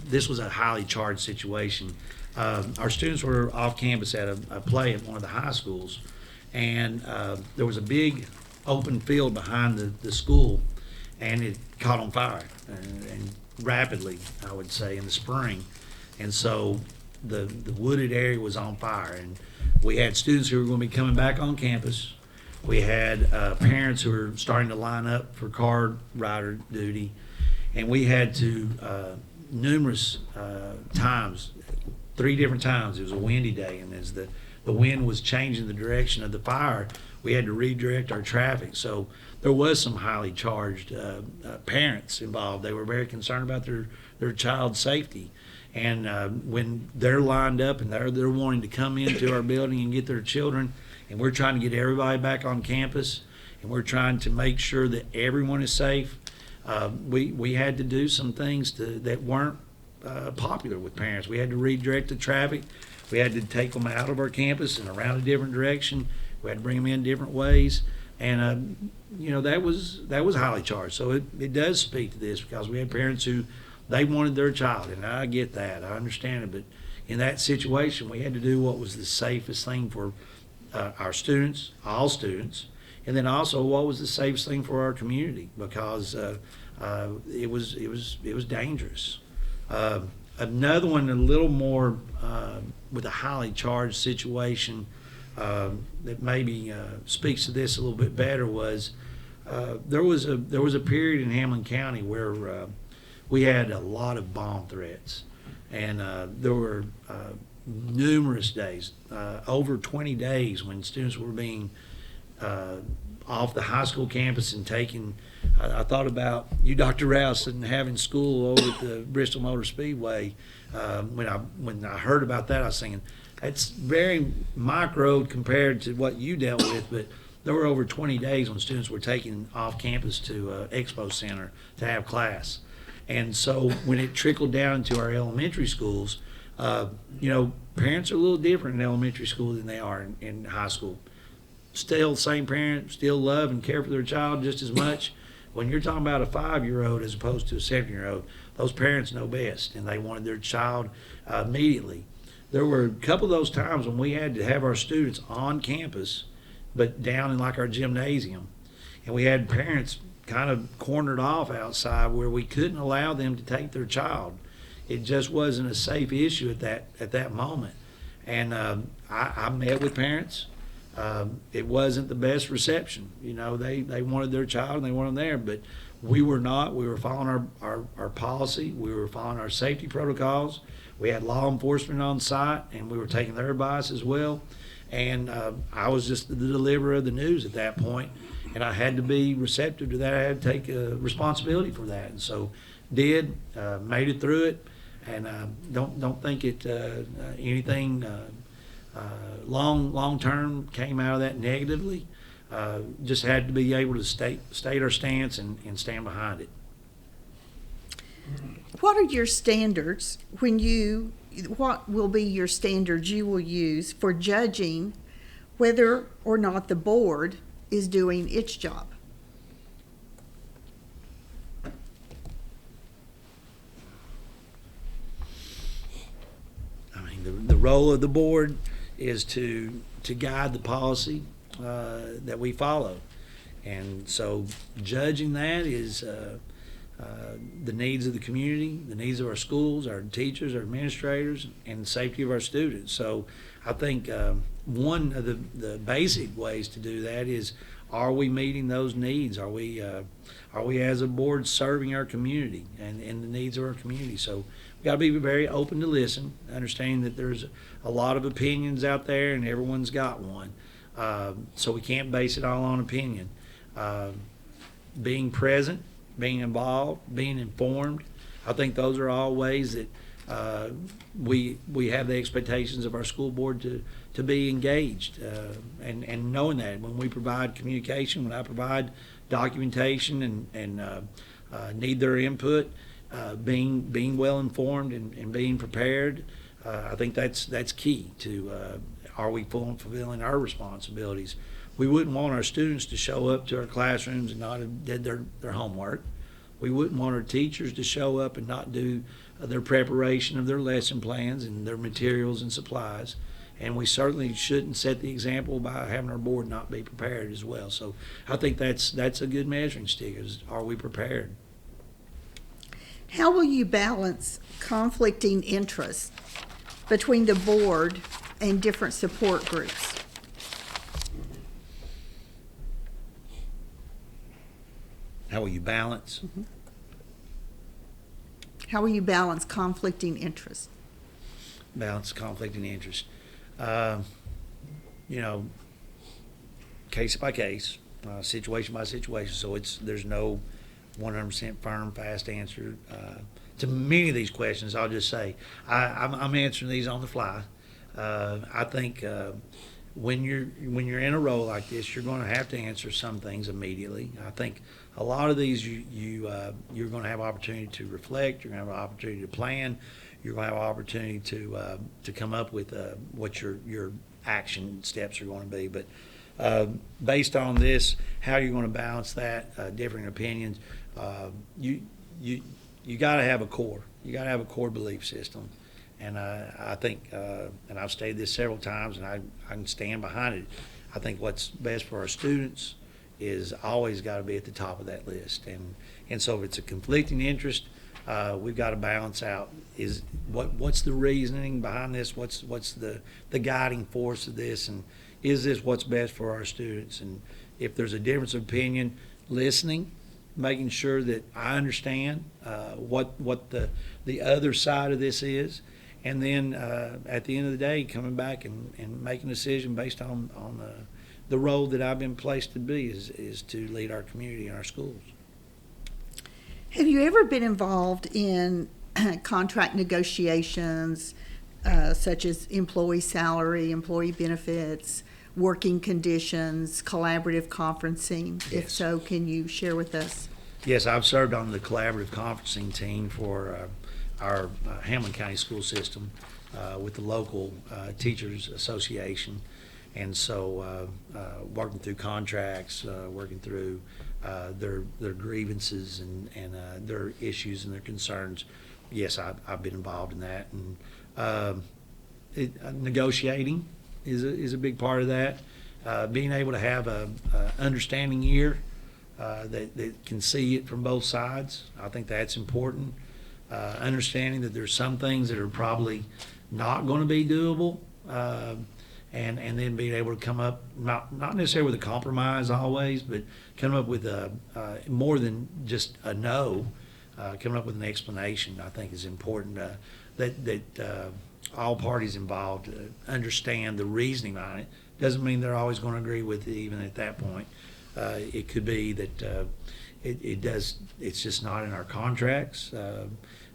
this was a highly charged situation. Our students were off campus at a play at one of the high schools, and there was a big open field behind the school, and it caught on fire, and rapidly, I would say, in the spring. And so the wooded area was on fire, and we had students who were going to be coming back on campus. We had parents who were starting to line up for car rider duty, and we had to numerous times, 3 different times. It was a windy day, and as the wind was changing the direction of the fire, we had to redirect our traffic. So there was some highly charged parents involved. They were very concerned about their child's safety. And when they're lined up and they're wanting to come into our building and get their children, and we're trying to get everybody back on campus, and we're trying to make sure that everyone is safe, we had to do some things that weren't popular with parents. We had to redirect the traffic. We had to take them out of our campus and around a different direction. We had to bring them in different ways. And, that was highly charged. So it does speak to this, because we had parents who, they wanted their child, and I get that, I understand it, but in that situation, we had to do what was the safest thing for our students, all students, and then also what was the safest thing for our community, because it was dangerous. Another one, a little more with a highly charged situation that maybe speaks to this a little bit better was there was a period in Hamlin County where we had a lot of bomb threats, and there were numerous days, over 20 days, when students were being off the high school campus and taken. I thought about you, Dr. Rouse, and having school over at the Bristol Motor Speedway. When I heard about that, I was thinking, it's very micro compared to what you dealt with, but there were over 20 days when students were taken off campus to Expo Center to have class. And so when it trickled down to our elementary schools, parents are a little different in elementary school than they are in high school. Still same parent, still love and care for their child just as much. When you're talking about a 5-year-old as opposed to a 7-year-old, those parents know best, and they wanted their child immediately. There were a couple of those times when we had to have our students on campus, but down in like our gymnasium, and we had parents kind of cornered off outside where we couldn't allow them to take their child. It just wasn't a safe issue at that moment. And I met with parents. It wasn't the best reception. They wanted their child and they wanted them there, but we were not. We were following our policy. We were following our safety protocols. We had law enforcement on site, and we were taking their advice as well. And I was just the deliverer of the news at that point, and I had to be receptive to that. I had to take responsibility for that, and so made it through it, and don't think it anything long term came out of that negatively. Just had to be able to state our stance and stand behind it. What are your standards what will be your standards you will use for judging whether or not the board is doing its job? I mean, the role of the board is to guide the policy that we follow, and so judging that is the needs of the community, the needs of our schools, our teachers, our administrators, and the safety of our students. So I think one of the basic ways to do that is, are we meeting those needs? Are we as a board serving our community and the needs of our community? So we've got to be very open to listen, understanding that there's a lot of opinions out there and everyone's got one. So we can't base it all on opinion. Being present, being involved, being informed, I think those are all ways that we have the expectations of our school board to be engaged, and knowing that when we provide communication, when I provide documentation and need their input, being well informed and being prepared, I think that's key to are we fulfilling our responsibilities. We wouldn't want our students to show up to our classrooms and not have did their homework. We wouldn't want our teachers to show up and not do their preparation of their lesson plans and their materials and supplies. And we certainly shouldn't set the example by having our board not be prepared as well. So I think that's a good measuring stick, is are we prepared? How will you balance conflicting interests between the board and different support groups? How will you balance? How will you balance conflicting interests? Balance conflicting interest. You know, case by case, situation by situation. So there's no 100% firm, fast answer to many of these questions. I'll just say I'm answering these on the fly. I think when you're in a role like this, you're going to have to answer some things immediately. I think a lot of these you're going to have opportunity to reflect. You're going to have an opportunity to plan. You're going to have an opportunity to come up with what your action steps are going to be. But based on this, how you're going to balance that, differing opinions, you got to have a core. You got to have a core belief system. And I think, and I've stated this several times, and I can stand behind it, I think what's best for our students is always got to be at the top of that list. And so if it's a conflicting interest, we've got to balance out is what's the reasoning behind this, what's the guiding force of this, and is this what's best for our students? And if there's a difference of opinion, listening, making sure that I understand what the other side of this is, and then at the end of the day, coming back and making a decision based on the role that I've been placed to be is to lead our community and our schools. Have you ever been involved in contract negotiations, such as employee salary, employee benefits, working conditions, collaborative conferencing? Yes. If so, can you share with us? Yes, I've served on the collaborative conferencing team for our Hamlin County school system with the local teachers association. And so working through contracts, working through their grievances and their issues and their concerns. Yes, I've been involved in that. And negotiating is a big part of that. Being able to have a understanding ear that can see it from both sides, I think that's important. Understanding that there's some things that are probably not going to be doable, and then being able to come up, not necessarily with a compromise always, but come up with more than just a no, coming up with an explanation, I think is important, that all parties involved understand the reasoning behind it. Doesn't mean they're always going to agree with it even at that point. It could be that it's just not in our contracts.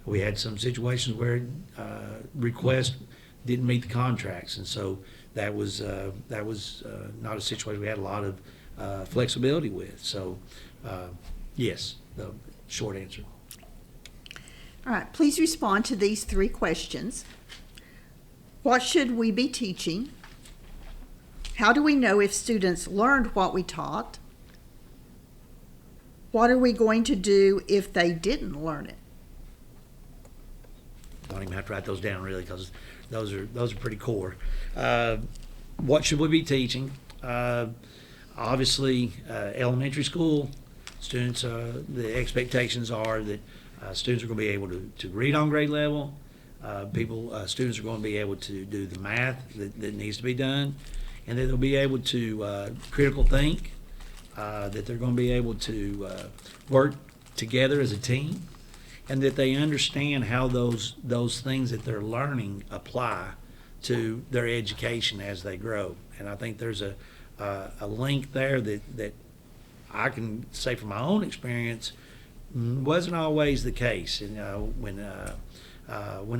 We had some situations where requests didn't meet the contracts, and so that was not a situation we had a lot of flexibility with. So yes, the short answer. All right, please respond to these 3 questions. What should we be teaching? How do we know if students learned what we taught? What are we going to do if they didn't learn it? Don't even have to write those down really, because those are pretty core. What should we be teaching? Obviously, elementary school students, the expectations are that students are going to be able to read on grade level. Students are going to be able to do the math that needs to be done, and that they'll be able to critical think, that they're going to be able to work together as a team, and that they understand how those things that they're learning apply to their education as they grow. And I think there's a link there that I can say from my own experience wasn't always the case. And when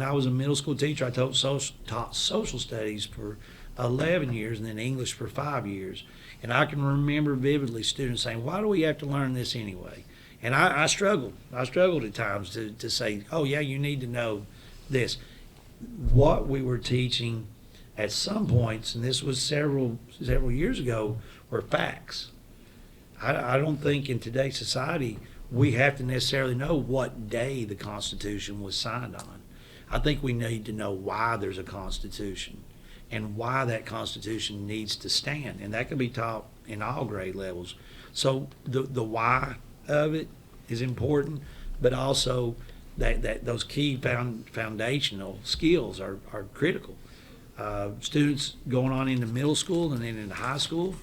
I was a middle school teacher, I taught social studies for 11 years and then English for 5 years. And I can remember vividly students saying, "Why do we have to learn this anyway?" And I struggled. I struggled at times to say, "Oh yeah, you need to know this." What we were teaching at some points, and this was several years ago, were facts. I don't think in today's society we have to necessarily know what day the Constitution was signed on. I think we need to know why there's a Constitution. and why that Constitution needs to stand. And that can be taught in all grade levels. So the why of it is important, but also that those key foundational skills are critical. Students going on into middle school and then into high school,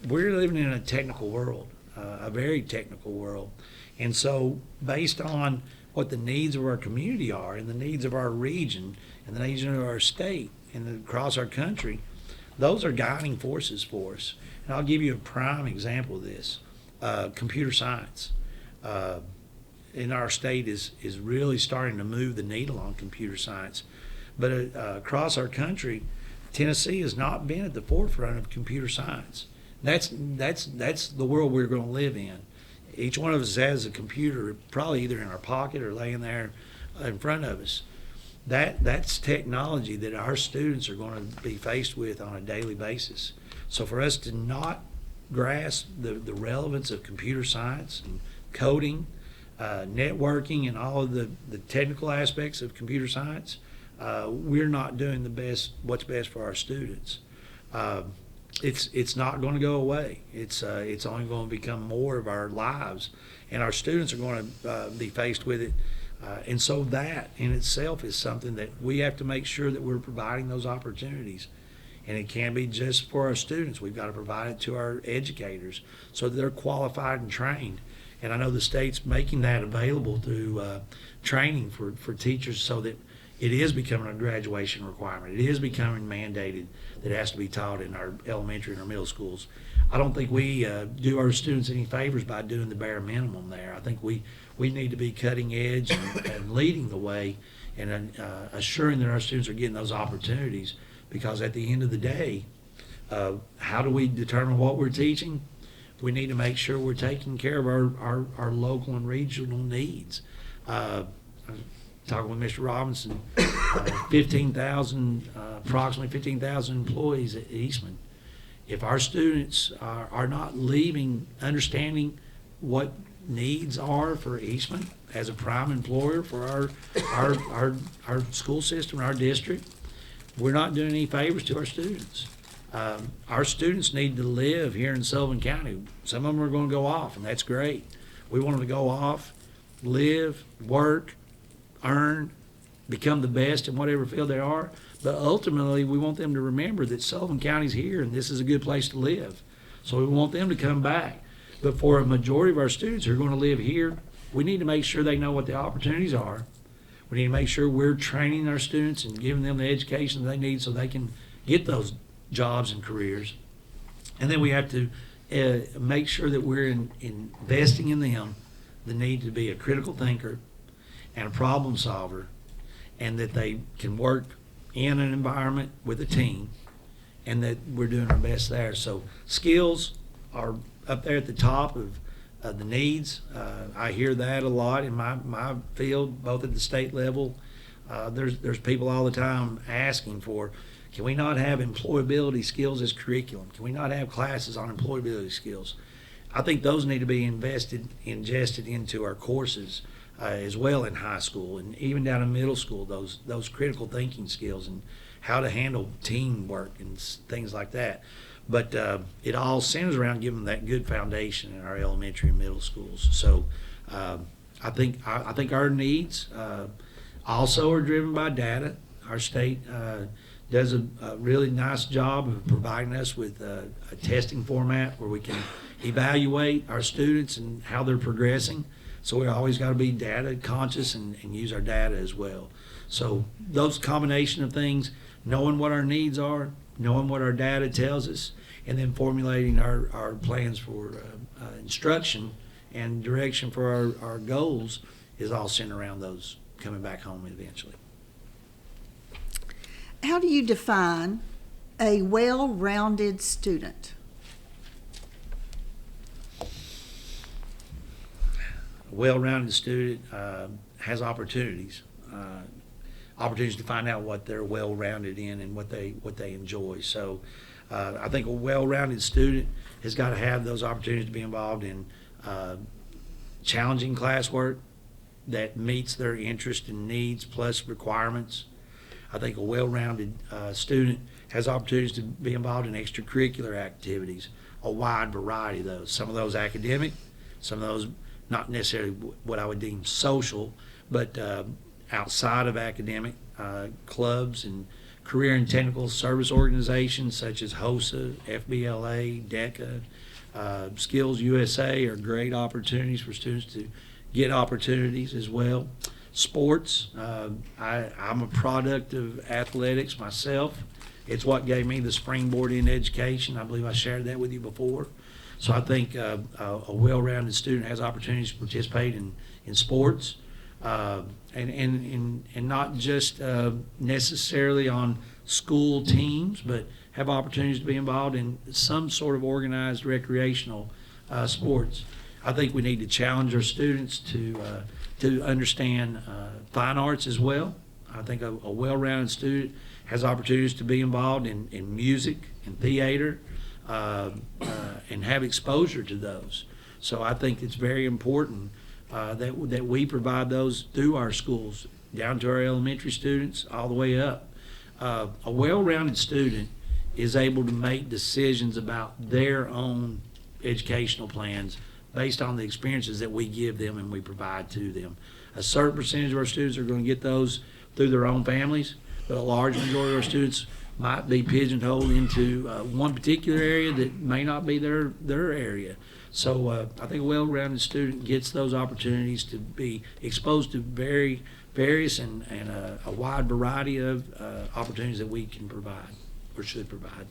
we're living in a technical world, a very technical world. And so based on what the needs of our community are and the needs of our region and the needs of our state and across our country, those are guiding forces for us. And I'll give you a prime example of this. Computer science in our state is really starting to move the needle on computer science. But across our country, Tennessee has not been at the forefront of computer science. That's the world we're going to live in. Each one of us has a computer, probably either in our pocket or laying there in front of us. That's technology that our students are going to be faced with on a daily basis. So for us to not grasp the relevance of computer science and coding, networking, and all of the technical aspects of computer science, we're not doing what's best for our students. It's not going to go away. It's only going to become more of our lives, and our students are going to be faced with it. And so that in itself is something that we have to make sure that we're providing those opportunities. And it can't be just for our students. We've got to provide it to our educators so that they're qualified and trained. And I know the state's making that available through training for teachers so that it is becoming a graduation requirement. It is becoming mandated that it has to be taught in our elementary and our middle schools. I don't think we do our students any favors by doing the bare minimum there. I think we need to be cutting edge and leading the way and assuring that our students are getting those opportunities, because at the end of the day, how do we determine what we're teaching? We need to make sure we're taking care of our local and regional needs. Talking with Mr. Robinson, approximately 15,000 employees at Eastman. If our students are not leaving understanding what needs are for Eastman as a prime employer for our school system, our district, we're not doing any favors to our students. Our students need to live here in Sullivan County. Some of them are going to go off, and that's great. We want them to go off, live, work, earn, become the best in whatever field they are. But ultimately, we want them to remember that Sullivan County's here and this is a good place to live. So we want them to come back. But for a majority of our students who are going to live here, we need to make sure they know what the opportunities are. We need to make sure we're training our students and giving them the education they need so they can get those jobs and careers. And then we have to make sure that we're investing in them the need to be a critical thinker and a problem solver, and that they can work in an environment with a team, and that we're doing our best there. So skills are up there at the top of the needs. I hear that a lot in my field, both at the state level. There's people all the time asking for, can we not have employability skills as curriculum? Can we not have classes on employability skills? I think those need to be ingested into our courses as well in high school and even down in middle school, those critical thinking skills and how to handle teamwork and things like that. But it all centers around giving them that good foundation in our elementary and middle schools. So I think our needs also are driven by data. Our state does a really nice job of providing us with a testing format where we can evaluate our students and how they're progressing. So we always got to be data conscious and use our data as well. So those combination of things, knowing what our needs are, knowing what our data tells us, and then formulating our plans for instruction and direction for our goals is all centered around those coming back home eventually. How do you define a well-rounded student? A well-rounded student has opportunities to find out what they're well-rounded in and what they enjoy. So I think a well-rounded student has got to have those opportunities to be involved in challenging classwork that meets their interest and needs plus requirements. I think a well-rounded student has opportunities to be involved in extracurricular activities, a wide variety of those. Some of those academic, some of those not necessarily what I would deem social, but outside of academic, clubs and career and technical service organizations such as HOSA, FBLA, DECA, Skills USA are great opportunities for students to get opportunities as well. Sports, I'm a product of athletics myself. It's what gave me the springboard in education. I believe I shared that with you before. So I think a well-rounded student has opportunities to participate in sports, and not just necessarily on school teams, but have opportunities to be involved in some sort of organized recreational sports. I think we need to challenge our students to understand fine arts as well. I think a well-rounded student has opportunities to be involved in music and theater and have exposure to those. So I think it's very important that we provide those through our schools, down to our elementary students, all the way up. A well-rounded student is able to make decisions about their own educational plans based on the experiences that we give them and we provide to them. A certain percentage of our students are going to get those through their own families, but a large majority of our students might be pigeonholed into one particular area that may not be their area. So I think a well-rounded student gets those opportunities to be exposed to various and a wide variety of opportunities that we can provide or should provide.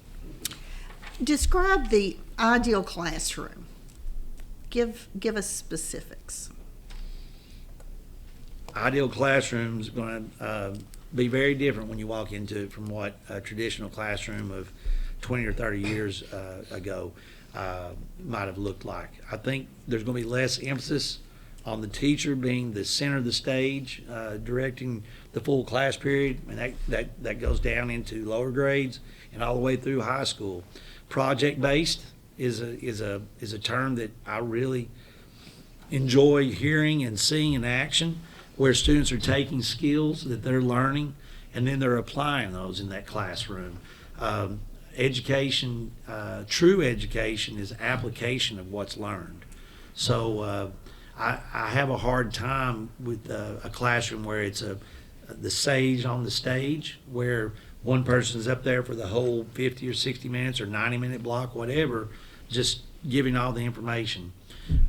Describe the ideal classroom. Give us specifics. Ideal classroom is going to be very different when you walk into it from what a traditional classroom of 20 or 30 years ago might have looked like. I think there's going to be less emphasis on the teacher being the center of the stage, directing the full class period, and that goes down into lower grades and all the way through high school. Project-based is a term that I really enjoy hearing and seeing in action, where students are taking skills that they're learning and then they're applying those in that classroom. Education, true education, is application of what's learned. So I have a hard time with a classroom where it's the sage on the stage, where one person's up there for the whole 50 or 60 minutes or 90-minute block, whatever, just giving all the information.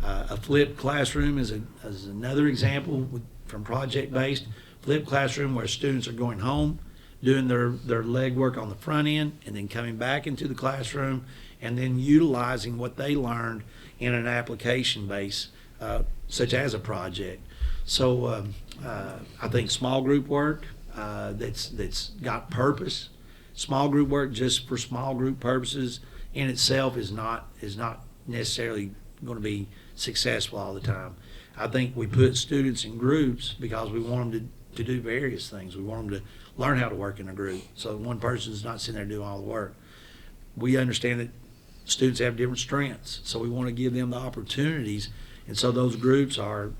A flipped classroom is another example from project-based. Flipped classroom where students are going home, doing their legwork on the front end, and then coming back into the classroom and then utilizing what they learned in an application base, such as a project. So I think small group work that's got purpose, small group work just for small group purposes in itself is not necessarily going to be successful all the time. I think we put students in groups because we want them to do various things. We want them to learn how to work in a group, so one person's not sitting there doing all the work. We understand that students have different strengths, so we want to give them the opportunities, and so those groups are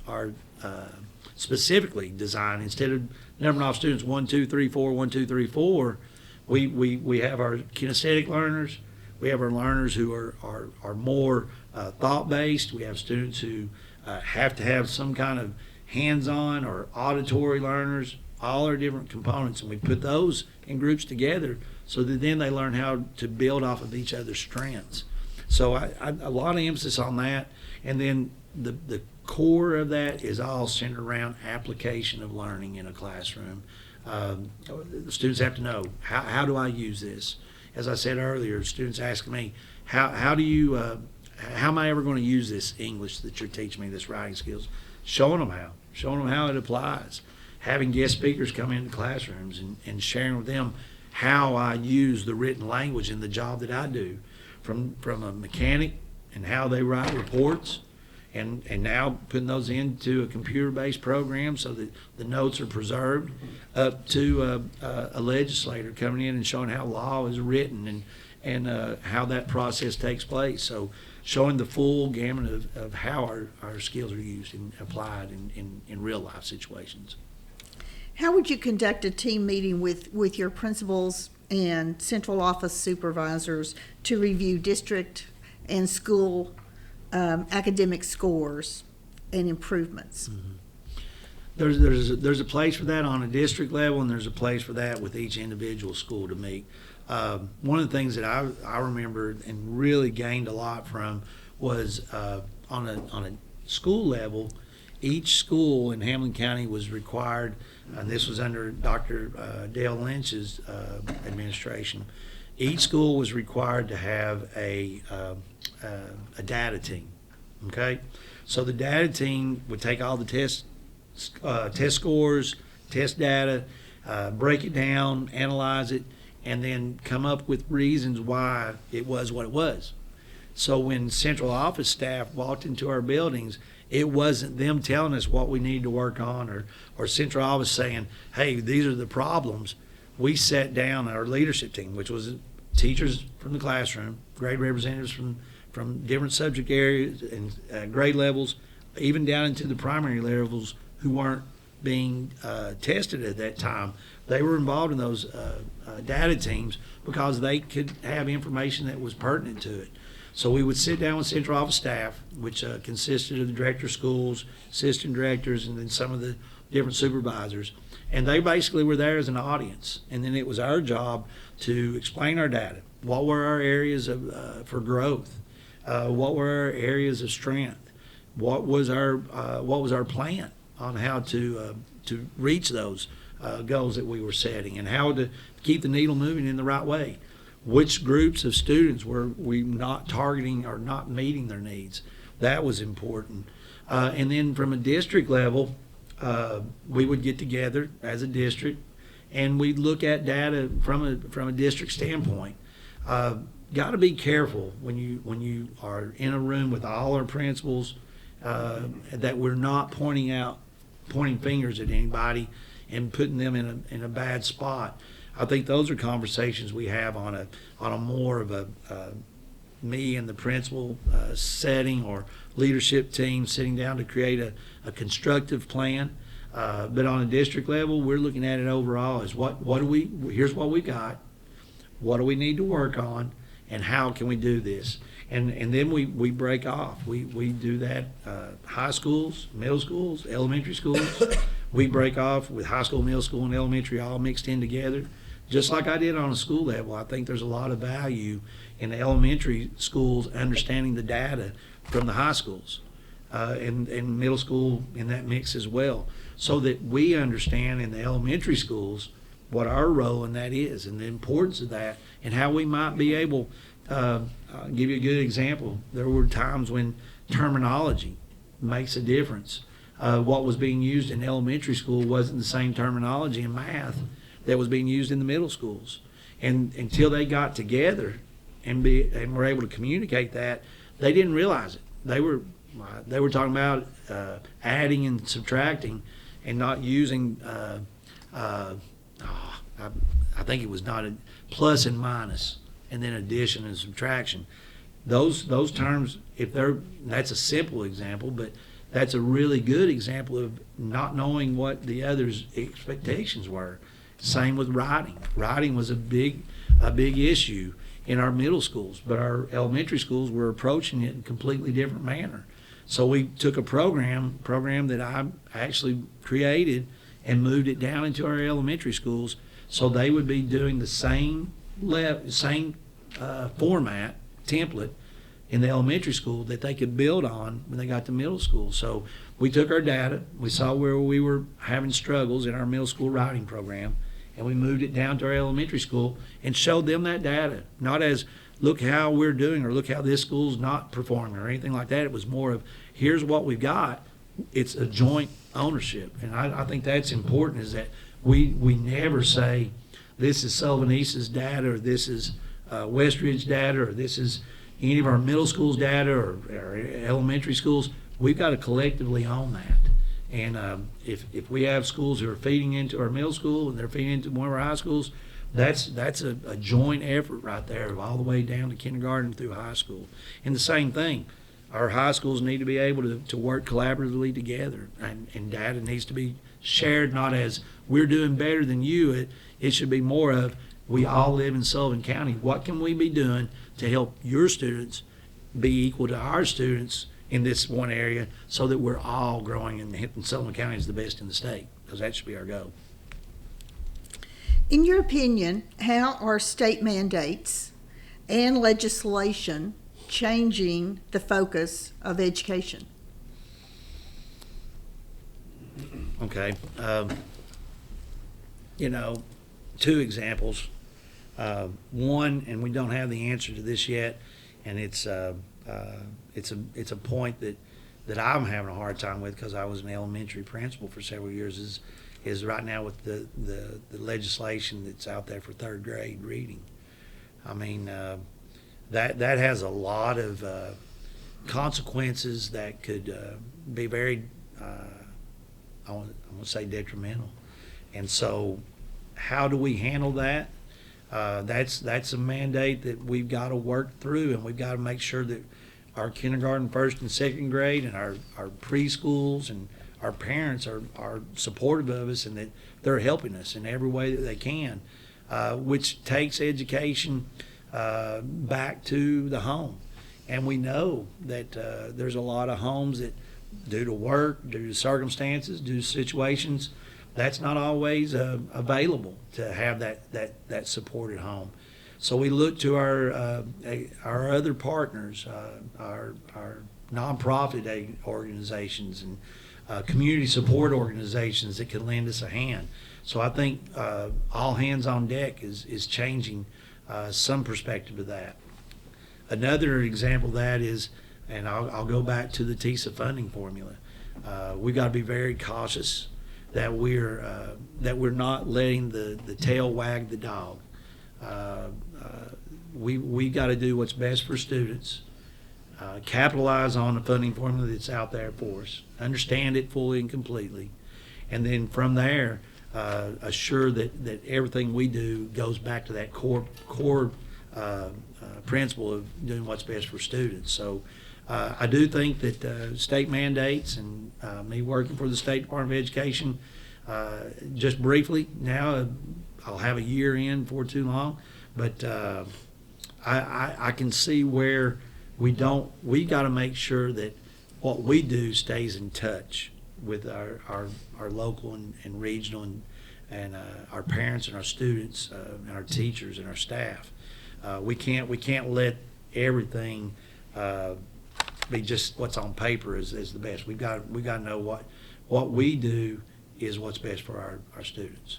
specifically designed. Instead of numbering off students 1, 2, 3, 4, 1, 2, 3, 4, we have our kinesthetic learners. We have our learners who are more thought-based. We have students who have to have some kind of hands-on or auditory learners, all our different components, and we put those in groups together so that then they learn how to build off of each other's strengths. So a lot of emphasis on that, and then the core of that is all centered around application of learning in a classroom. The students have to know, how do I use this? As I said earlier, students asking me, how am I ever going to use this English that you're teaching me, this writing skills? Showing them how it applies. Having guest speakers come into classrooms and sharing with them how I use the written language in the job that I do, from a mechanic and how they write reports, and now putting those into a computer-based program so that the notes are preserved, up to a legislator coming in and showing how law is written and how that process takes place. So showing the full gamut of how our skills are used and applied in real life situations. How would you conduct a team meeting with your principals and central office supervisors to review district and school academic scores and improvements? There's a place for that on a district level, and there's a place for that with each individual school to meet. One of the things that I remember and really gained a lot from was on a school level, each school in Hamilton County was required, and this was under Dr. Dale Lynch's administration, each school was required to have a data team, okay? So the data team would take all the test scores, test data, break it down, analyze it, and then come up with reasons why it was what it was. So when central office staff walked into our buildings, it wasn't them telling us what we needed to work on or central office saying, hey, these are the problems. We sat down, our leadership team, which was teachers from the classroom, grade representatives from different subject areas and grade levels, even down into the primary levels who weren't being tested at that time. They were involved in those data teams because they could have information that was pertinent to it. So we would sit down with central office staff, which consisted of the director of schools, assistant directors, and then some of the different supervisors. And they basically were there as an audience. And then it was our job to explain our data. What were our areas for growth? What were our areas of strength? What was our plan on how to reach those goals that we were setting, and how to keep the needle moving in the right way? Which groups of students were we not targeting or not meeting their needs? That was important. And then from a district level, we would get together as a district and we'd look at data from a district standpoint. Got to be careful when you are in a room with all our principals that we're not pointing fingers at anybody and putting them in a bad spot. I think those are conversations we have on a more of a me and the principal setting, or leadership team sitting down to create a constructive plan. But on a district level, we're looking at it overall as here's what we got, what do we need to work on, and how can we do this? And then we break off. We do that high schools, middle schools, elementary schools. We break off with high school, middle school, and elementary all mixed in together. Just like I did on a school level, I think there's a lot of value in the elementary schools understanding the data from the high schools and middle school in that mix as well, so that we understand in the elementary schools what our role in that is and the importance of that and how we might be able. I'll give you a good example. There were times when terminology makes a difference. What was being used in elementary school wasn't the same terminology in math that was being used in the middle schools. And until they got together and were able to communicate that, they didn't realize it. They were talking about adding and subtracting and not using, I think it was not a plus and minus, and then addition and subtraction. Those terms, that's a simple example, but that's a really good example of not knowing what the other's expectations were. Same with writing. Writing was a big issue in our middle schools, but our elementary schools were approaching it in a completely different manner. So we took a program that I actually created and moved it down into our elementary schools, so they would be doing the same format, template in the elementary school that they could build on when they got to middle school. So we took our data, we saw where we were having struggles in our middle school writing program, and we moved it down to our elementary school and showed them that data, not as look how we're doing or look how this school's not performing or anything like that. It was more of here's what we've got. It's a joint ownership, and I think that's important, is that we never say this is Sullivan East's data, or this is Westridge data, or this is any of our middle schools data or elementary schools. We've got to collectively own that. And if we have schools who are feeding into our middle school and they're feeding into one of our high schools, that's a joint effort right there, all the way down to kindergarten through high school. And the same thing, our high schools need to be able to work collaboratively together, and data needs to be shared, not as we're doing better than you. It should be more of, we all live in Sullivan County. What can we be doing to help your students be equal to our students in this one area, so that we're all growing and Sullivan County is the best in the state? Because that should be our goal. In your opinion, how are state mandates and legislation changing the focus of education? Okay. Two examples. One, and we don't have the answer to this yet, and it's a point that I'm having a hard time with, because I was an elementary principal for several years, is right now with the legislation that's out there for third grade reading. I mean, that has a lot of consequences that could be very, I want to say, detrimental. And so, how do we handle that? That's a mandate that we've got to work through, and we've got to make sure that our kindergarten, first and second grade, and our preschools and our parents are supportive of us, and that they're helping us in every way that they can, which takes education back to the home. And we know that there's a lot of homes that, due to work, due to circumstances, due to situations, that's not always available to have that support at home. So we look to our other partners, our nonprofit organizations and community support organizations that can lend us a hand. So I think all hands on deck is changing some perspective of that. Another example of that is, and I'll go back to the TISA funding formula. We've got to be very cautious that we're not letting the tail wag the dog. We got to do what's best for students, capitalize on the funding formula that's out there for us, understand it fully and completely, and then from there assure that everything we do goes back to that core principle of doing what's best for students. So I do think that state mandates, and me working for the State Department of Education, just briefly now, I'll have a year in before too long, but I can see where we got to make sure that what we do stays in touch with our local and regional and our parents and our students and our teachers and our staff. We can't let everything be just what's on paper is the best. We've got to know what we do is what's best for our students.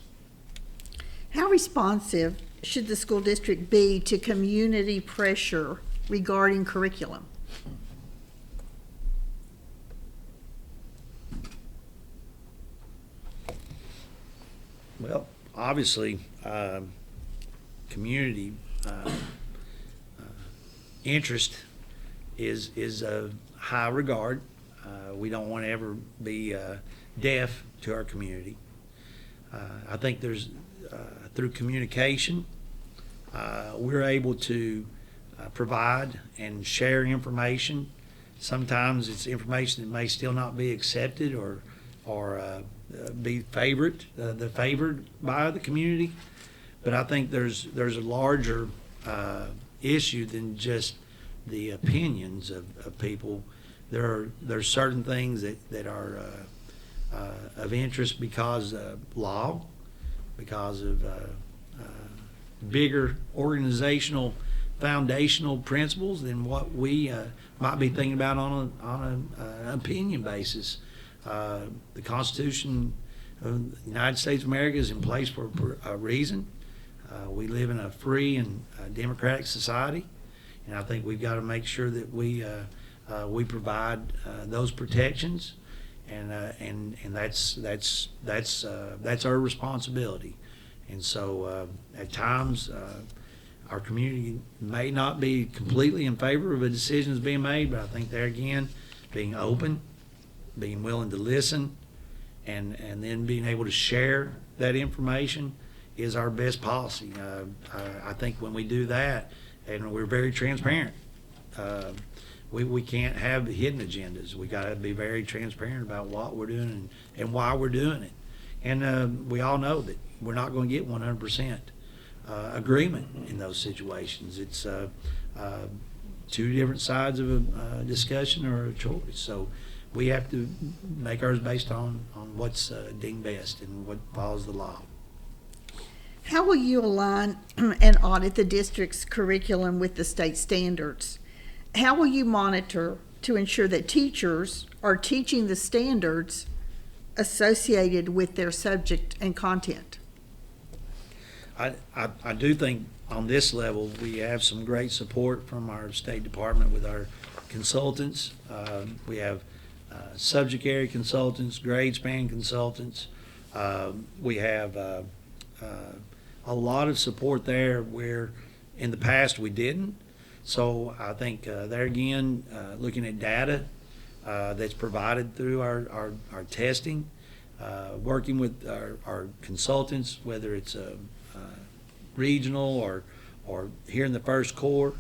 How responsive should the school district be to community pressure regarding curriculum? Well, obviously, community interest is of high regard. We don't want to ever be deaf to our community. I think there's through communication, we're able to provide and share information. Sometimes it's information that may still not be accepted or be favored by the community. But I think there's a larger issue than just the opinions of people. There's certain things that are of interest because of law, because of bigger organizational foundational principles than what we might be thinking about on an opinion basis. The Constitution of the United States of America is in place for a reason. We live in a free and democratic society, and I think we've got to make sure that we provide those protections, and that's our responsibility. And so at times our community may not be completely in favor of a decision that's being made, but I think there again, being open, being willing to listen, and then being able to share that information is our best policy. I think when we do that, and we're very transparent, we can't have hidden agendas. We got to be very transparent about what we're doing and why we're doing it. And we all know that we're not going to get 100% agreement in those situations. It's two different sides of a discussion or a choice. So we have to make ours based on what's deemed best and what follows the law. How will you align and audit the district's curriculum with the state standards? How will you monitor to ensure that teachers are teaching the standards associated with their subject and content? I do think on this level we have some great support from our State Department with our consultants. We have subject area consultants, grade span consultants. We have a lot of support there where in the past we didn't. So I think there again, looking at data that's provided through our testing, working with our consultants, whether it's regional or here in the first core,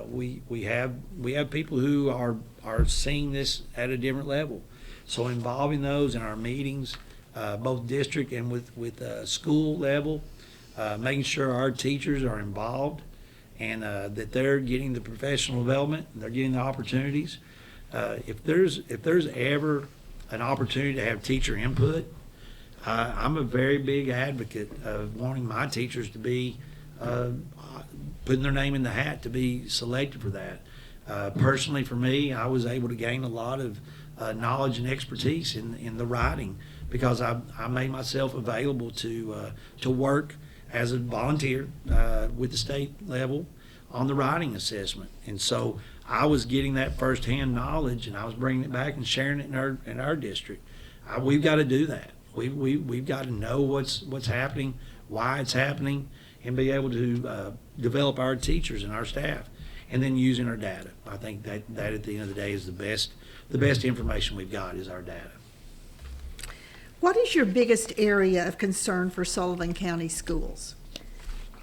we have people who are seeing this at a different level. So involving those in our meetings, both district and with school level, making sure our teachers are involved and that they're getting the professional development, they're getting the opportunities. If there's ever an opportunity to have teacher input, I'm a very big advocate of wanting my teachers to be putting their name in the hat to be selected for that. Personally, for me, I was able to gain a lot of knowledge and expertise in the writing because I made myself available to work as a volunteer with the state level on the writing assessment. And so I was getting that firsthand knowledge and I was bringing it back and sharing it in our district. We've got to do that. We've got to know what's happening, why it's happening, and be able to develop our teachers and our staff, and then using our data. I think that at the end of the day is the best information we've got is our data. What is your biggest area of concern for Sullivan County schools?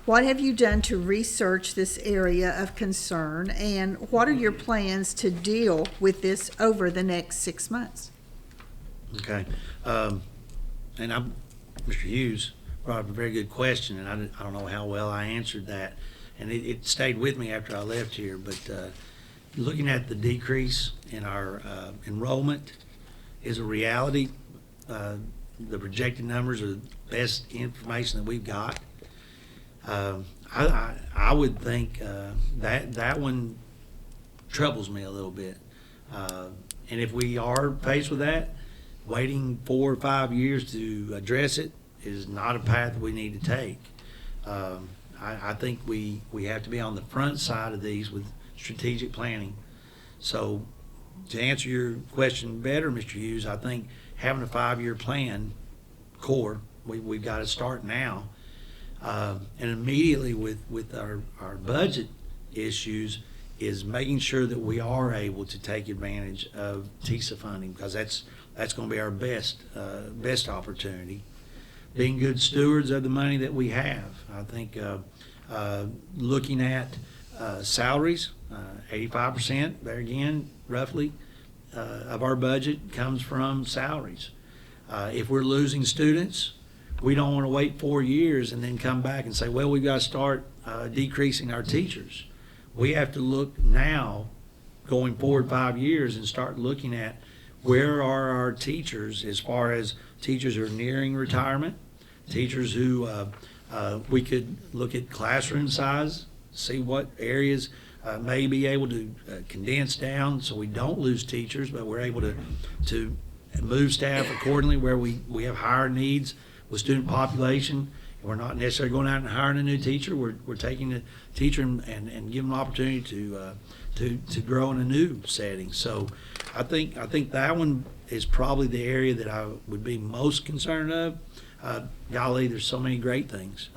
What have you done to research this area of concern, and what are your plans to deal with this over the next 6 months? Okay. And Mr. Hughes brought up a very good question, and I don't know how well I answered that. And it stayed with me after I left here, but looking at the decrease in our enrollment is a reality. The projected numbers are the best information that we've got. I would think that one troubles me a little bit. And if we are faced with that, waiting 4 or 5 years to address it is not a path we need to take. I think we have to be on the front side of these with strategic planning. So to answer your question better, Mr. Hughes, I think having a 5-year plan core, we've got to start now. And immediately with our budget issues is making sure that we are able to take advantage of TISA funding, because that's going to be our best opportunity. Being good stewards of the money that we have. I think looking at salaries, 85%, there again, roughly, of our budget comes from salaries. If we're losing students, we don't want to wait 4 years and then come back and say, well, we've got to start decreasing our teachers. We have to look now, going forward 5 years, and start looking at where are our teachers as far as teachers who are nearing retirement, teachers who we could look at classroom size, see what areas may be able to condense down so we don't lose teachers, but we're able to move staff accordingly where we have higher needs with student population. We're not necessarily going out and hiring a new teacher. We're taking the teacher and giving them an opportunity to grow in a new setting. So I think that one is probably the area that I would be most concerned of. Golly, there's so many great things.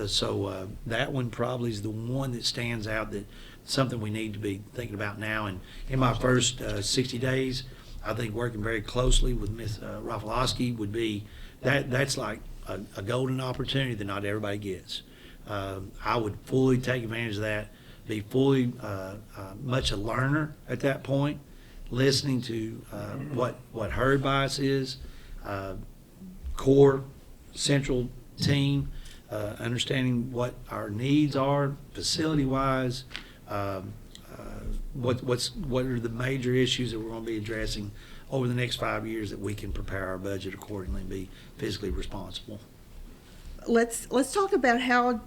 So that one probably is the one that stands out, that something we need to be thinking about now. And in my first 60 days, I think working very closely with Ms. Rafalowski would be that's like a golden opportunity that not everybody gets. I would fully take advantage of that be fully much a learner at that point, listening to what her advice is, core central team, understanding what our needs are facility-wise, what are the major issues that we're going to be addressing over the next 5 years that we can prepare our budget accordingly and be fiscally responsible. Let's talk about how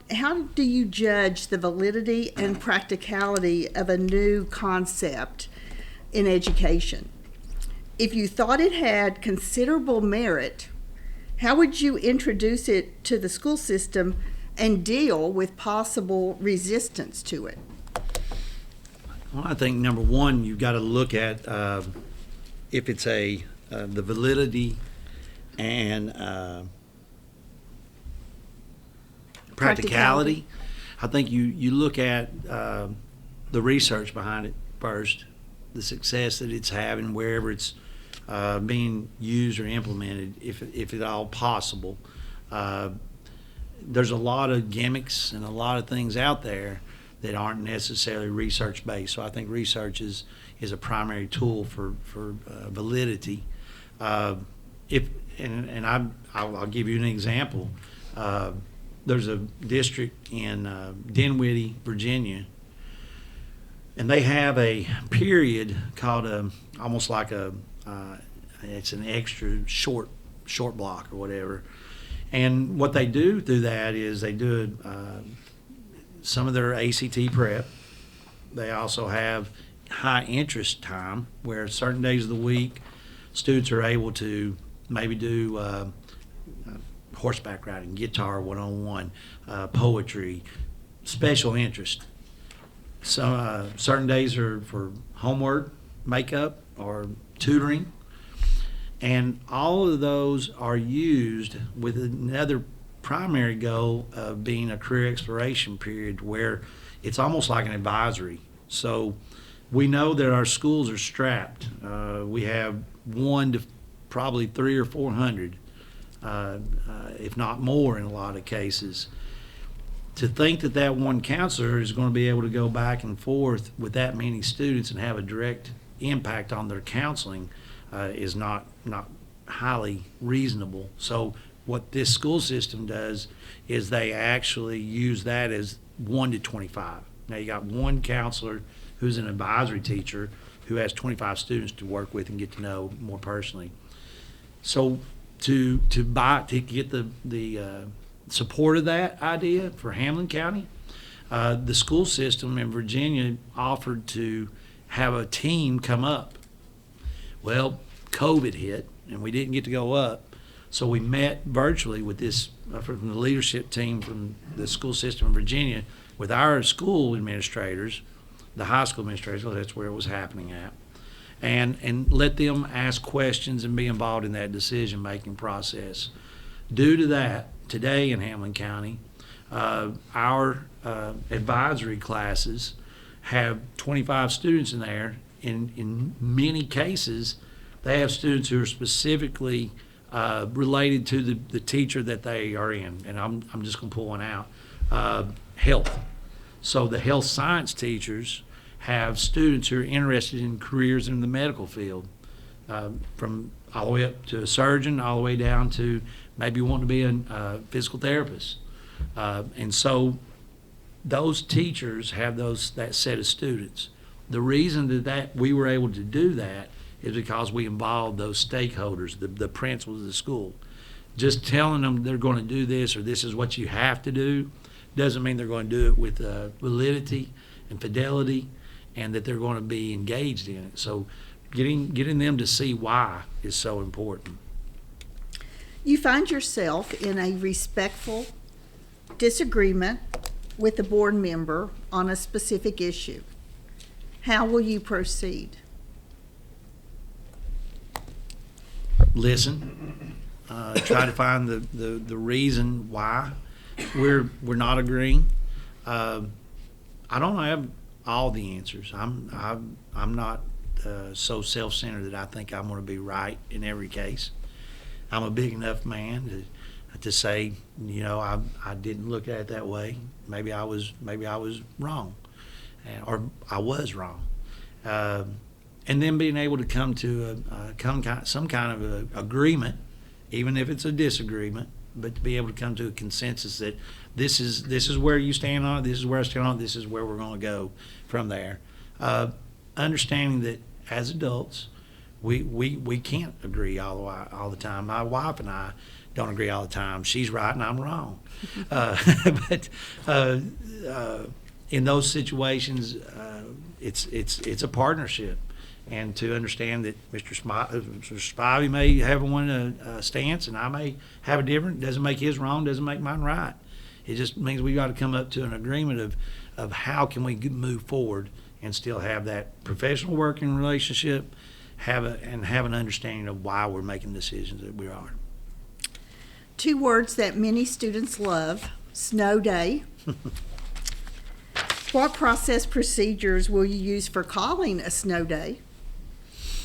do you judge the validity and practicality of a new concept in education? If you thought it had considerable merit, how would you introduce it to the school system and deal with possible resistance to it? Well, I think number one, you've got to look at if it's the validity and practicality. I think you look at the research behind it first, the success that it's having wherever it's being used or implemented, if at all possible. There's a lot of gimmicks and a lot of things out there that aren't necessarily research based. So I think research is a primary tool for validity. I'll give you an example. There's a district in Dinwiddie, Virginia, and they have a period called almost like it's an extra short block or whatever. And what they do through that is they do some of their ACT prep. They also have high interest time where certain days of the week students are able to maybe do horseback riding, guitar one-on-one, poetry, special interest. So certain days are for homework, makeup, or tutoring. And all of those are used with another primary goal of being a career exploration period where it's almost like an advisory. So we know that our schools are strapped. We have 1 to probably 300 or 400, if not more in a lot of cases. To think that one counselor is going to be able to go back and forth with that many students and have a direct impact on their counseling is not highly reasonable. So what this school system does is they actually use that as 1 to 25. Now you got one counselor who's an advisory teacher who has 25 students to work with and get to know more personally. So to get the support of that idea for Hamlin County, the school system in Virginia offered to have a team come up. Well, COVID hit and we didn't get to go up. So we met virtually with this from the leadership team from the school system in Virginia with our school administrators, the high school administrators, that's where it was happening at, and let them ask questions and be involved in that decision-making process. Due to that, today in Hamlin County, our advisory classes have 25 students in there. In many cases, they have students who are specifically related to the teacher that they are in, and I'm just going to pull one out. Health. So the health science teachers have students who are interested in careers in the medical field, from all the way up to a surgeon, all the way down to maybe wanting to be a physical therapist. And so those teachers have that set of students. The reason that we were able to do that is because we involved those stakeholders, the principals of the school. Just telling them they're going to do this or this is what you have to do doesn't mean they're going to do it with validity and fidelity and that they're going to be engaged in it. So getting them to see why is so important. You find yourself in a respectful disagreement with a board member on a specific issue. How will you proceed? Listen, try to find the reason why we're not agreeing. I don't have all the answers. I'm not so self-centered that I think I'm going to be right in every case. I'm a big enough man to say, I didn't look at it that way. Maybe I was wrong, or I was wrong. And then being able to come to some kind of a agreement, even if it's a disagreement, but to be able to come to a consensus that this is where you stand on it, this is where I stand on it, this is where we're going to go from there. Understanding that as adults, we can't agree all the time. My wife and I don't agree all the time. She's right and I'm wrong. But in those situations, it's a partnership. And to understand that Mr. Spivey may have one stance and I may have a different, doesn't make his wrong, doesn't make mine right. It just means we got to come up to an agreement of how can we move forward and still have that professional working relationship, have an understanding of why we're making decisions that we are. 2 words that many students love: snow day. What process procedures will you use for calling a snow day?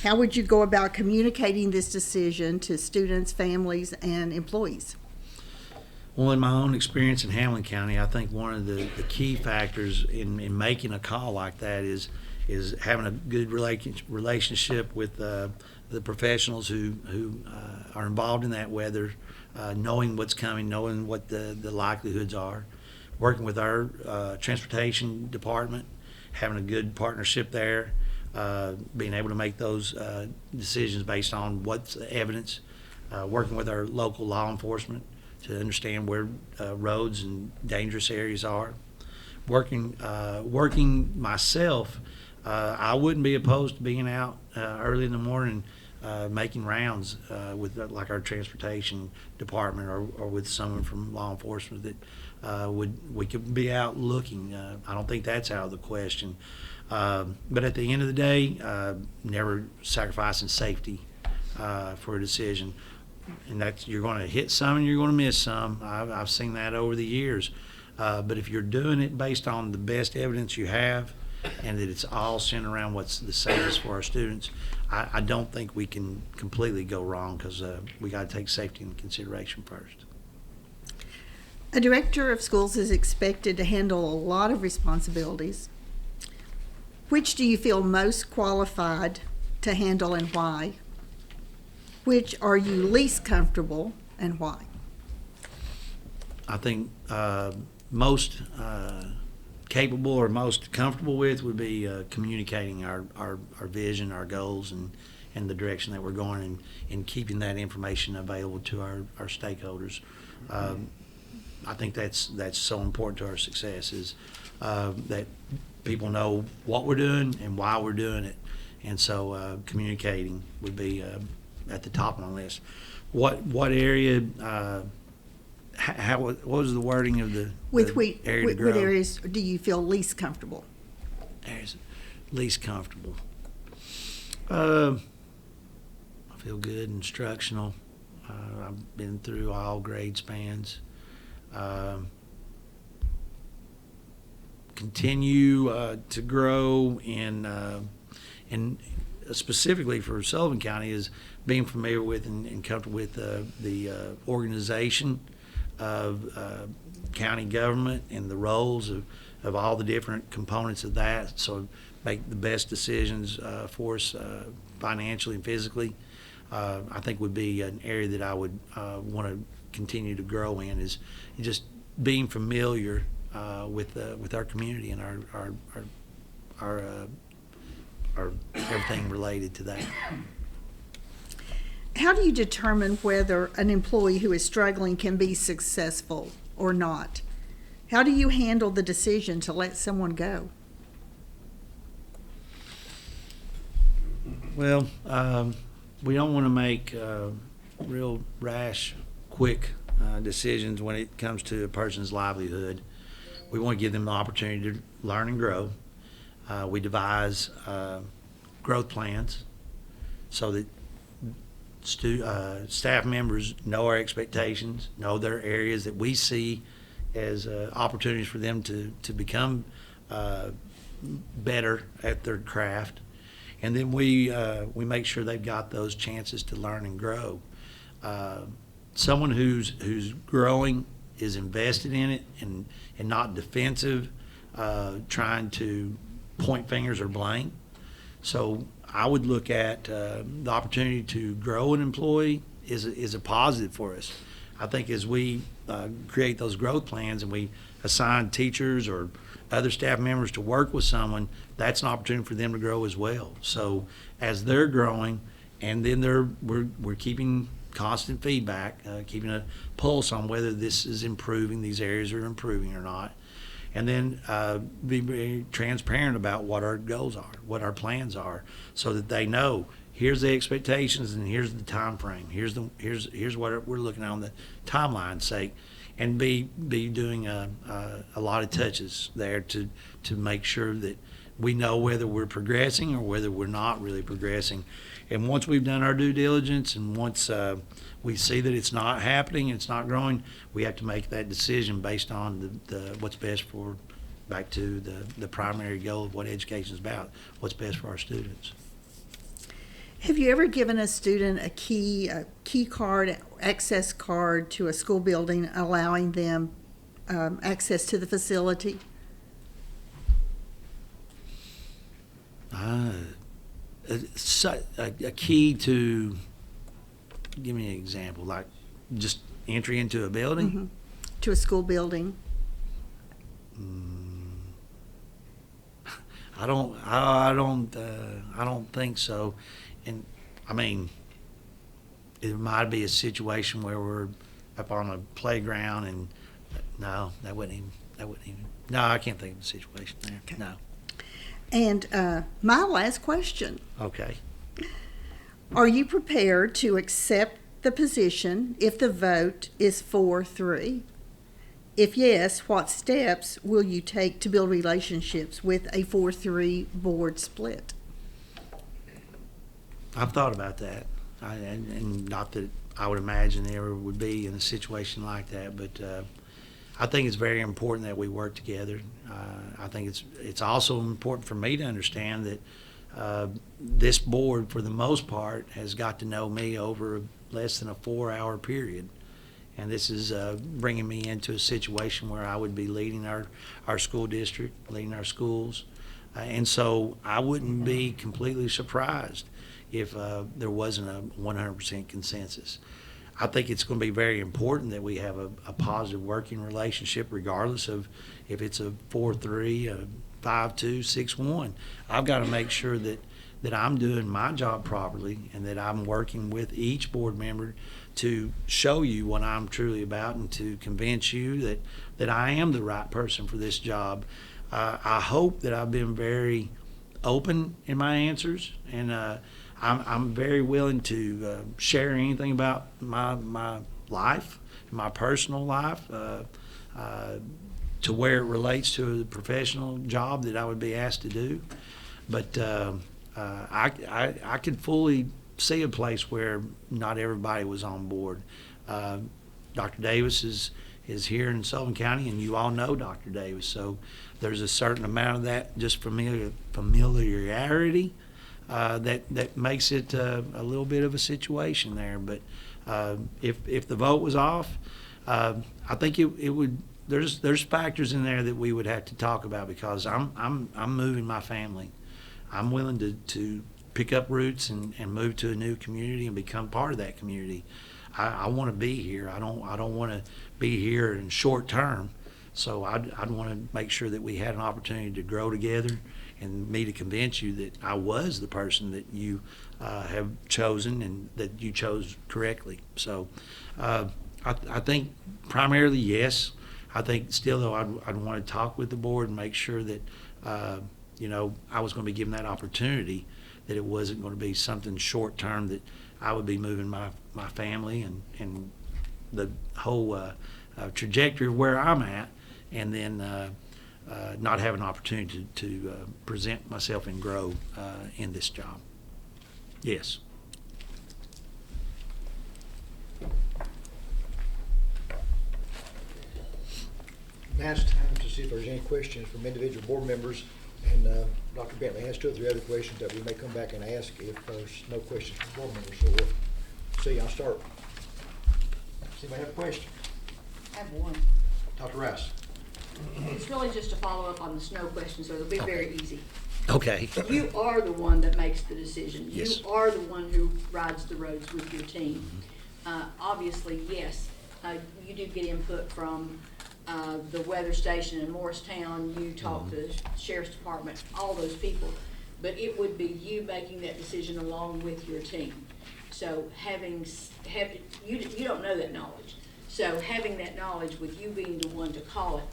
How would you go about communicating this decision to students, families, and employees? Well, in my own experience in Hamlin County, I think one of the key factors in making a call like that is having a good relationship with the professionals who are involved in that weather, knowing what's coming, knowing what the likelihoods are, working with our transportation department, having a good partnership there, being able to make those decisions based on what's the evidence, working with our local law enforcement to understand where roads and dangerous areas are. Working myself, I wouldn't be opposed to being out early in the morning making rounds with like our transportation department or with someone from law enforcement that we could be out looking. I don't think that's out of the question. But at the end of the day, never sacrificing safety for a decision. And that's, you're going to hit some and you're going to miss some. I've seen that over the years. But if you're doing it based on the best evidence you have and that it's all centered around what's the safest for our students, I don't think we can completely go wrong, because we got to take safety into consideration first. A director of schools is expected to handle a lot of responsibilities. Which do you feel most qualified to handle and why? Which are you least comfortable and why? I think most capable or most comfortable with would be communicating our vision, our goals, and the direction that we're going, and keeping that information available to our stakeholders. I think that's so important to our success, is that people know what we're doing and why we're doing it. And so communicating would be at the top of my list. What area, what was the wording of the area to grow? What areas do you feel least comfortable? Areas least comfortable. I feel good, instructional. I've been through all grade spans. Continue to grow in specifically for Sullivan County is being familiar with and comfortable with the organization of county government and the roles of all the different components of that, so make the best decisions for us financially and physically. I think would be an area that I would want to continue to grow in, is just being familiar with our community and our everything related to that. How do you determine whether an employee who is struggling can be successful or not? How do you handle the decision to let someone go? Well, we don't want to make real rash, quick decisions when it comes to a person's livelihood. We want to give them the opportunity to learn and grow. We devise growth plans so that staff members know our expectations, know their areas that we see as opportunities for them to become better at their craft. And then we make sure they've got those chances to learn and grow. Someone who's growing is invested in it and not defensive, trying to point fingers or blame. So I would look at the opportunity to grow an employee is a positive for us. I think as we create those growth plans and we assign teachers or other staff members to work with someone, that's an opportunity for them to grow as well. So as they're growing, and then we're keeping constant feedback, keeping a pulse on whether this is improving, these areas are improving or not. And then be very transparent about what our goals are, what our plans are, so that they know here's the expectations and here's the time frame. Here's what we're looking at on the timeline's sake, and be doing a lot of touches there to make sure that we know whether we're progressing or whether we're not really progressing. And once we've done our due diligence and once we see that it's not happening, it's not growing, we have to make that decision based on the what's best for, back to the primary goal of what education is about, what's best for our students. Have you ever given a student a key card, access card to a school building, allowing them access to the facility? A key to, give me an example, like just entry into a building? Mm-hmm. To a school building? I don't think so. And I mean, it might be a situation where we're up on a playground and no, that wouldn't even. No, I can't think of a situation there. Okay. No. And my last question. Okay. Are you prepared to accept the position if the vote is 4-3? If yes, what steps will you take to build relationships with a 4-3 board split? I've thought about that, and not that I would imagine there ever would be in a situation like that, but I think it's very important that we work together. I think it's also important for me to understand that this board, for the most part, has got to know me over less than a 4-hour period. And this is bringing me into a situation where I would be leading our school district, leading our schools. And so I wouldn't be completely surprised if there wasn't a 100% consensus. I think it's going to be very important that we have a positive working relationship regardless of if it's a 4-3, a 5-2, 6-1. I've got to make sure that I'm doing my job properly and that I'm working with each board member to show you what I'm truly about and to convince you that I am the right person for this job. I hope that I've been very open in my answers, and I'm very willing to share anything about my life, my personal life, to where it relates to the professional job that I would be asked to do. But I could fully see a place where not everybody was on board. Dr. Davis is here in Sullivan County, and you all know Dr. Davis, so there's a certain amount of that just familiarity that makes it a little bit of a situation there. But if the vote was off, I think it would. There's factors in there that we would have to talk about, because I'm moving my family. I'm willing to pick up roots and move to a new community and become part of that community. I want to be here. I don't want to be here in short term. So I'd want to make sure that we had an opportunity to grow together, and me to convince you that I was the person that you have chosen and that you chose correctly. So I think primarily yes. I think still though I'd want to talk with the board and make sure that I was going to be given that opportunity, that it wasn't going to be something short term, that I would be moving my family and the whole trajectory of where I'm at, and then not have an opportunity to present myself and grow in this job. Yes. Now it's time to see if there's any questions from individual board members, and Dr. Bentley has 2 or 3 other questions that we may come back and ask if there's no questions from board members. So we'll see. I'll start. Does anybody have a question? I have one. Dr. Rice. It's really just a follow-up on the snow question, so it'll be very easy. Okay. You are the one that makes the decision. Yes. You are the one who rides the roads with your team. Obviously, yes, you do get input from the weather station in Morristown. You talk to the sheriff's department, all those people. But it would be you making that decision along with your team. So you don't know that knowledge. So having that knowledge with you being the one to call it,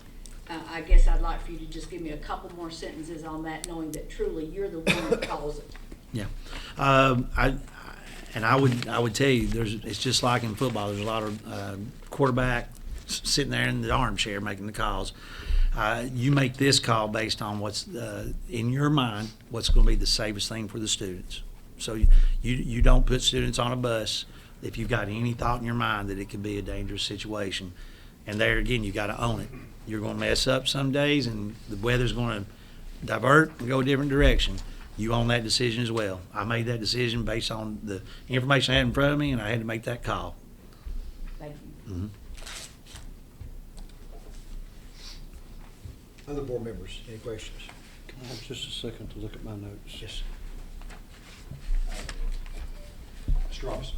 I guess I'd like for you to just give me a couple more sentences on that, knowing that truly you're the one that calls it. Yeah. I would tell you, it's just like in football. There's a lot of quarterback sitting there in the armchair making the calls. You make this call based on what's in your mind, what's going to be the safest thing for the students. So you don't put students on a bus if you've got any thought in your mind that it could be a dangerous situation. And there again, you got to own it. You're going to mess up some days, and the weather's going to divert and go a different direction. You own that decision as well. I made that decision based on the information I had in front of me, and I had to make that call. Thank you. Mm-hmm. Other board members, any questions? Can I have just a second to look at my notes? Yes. Mr. Robinson.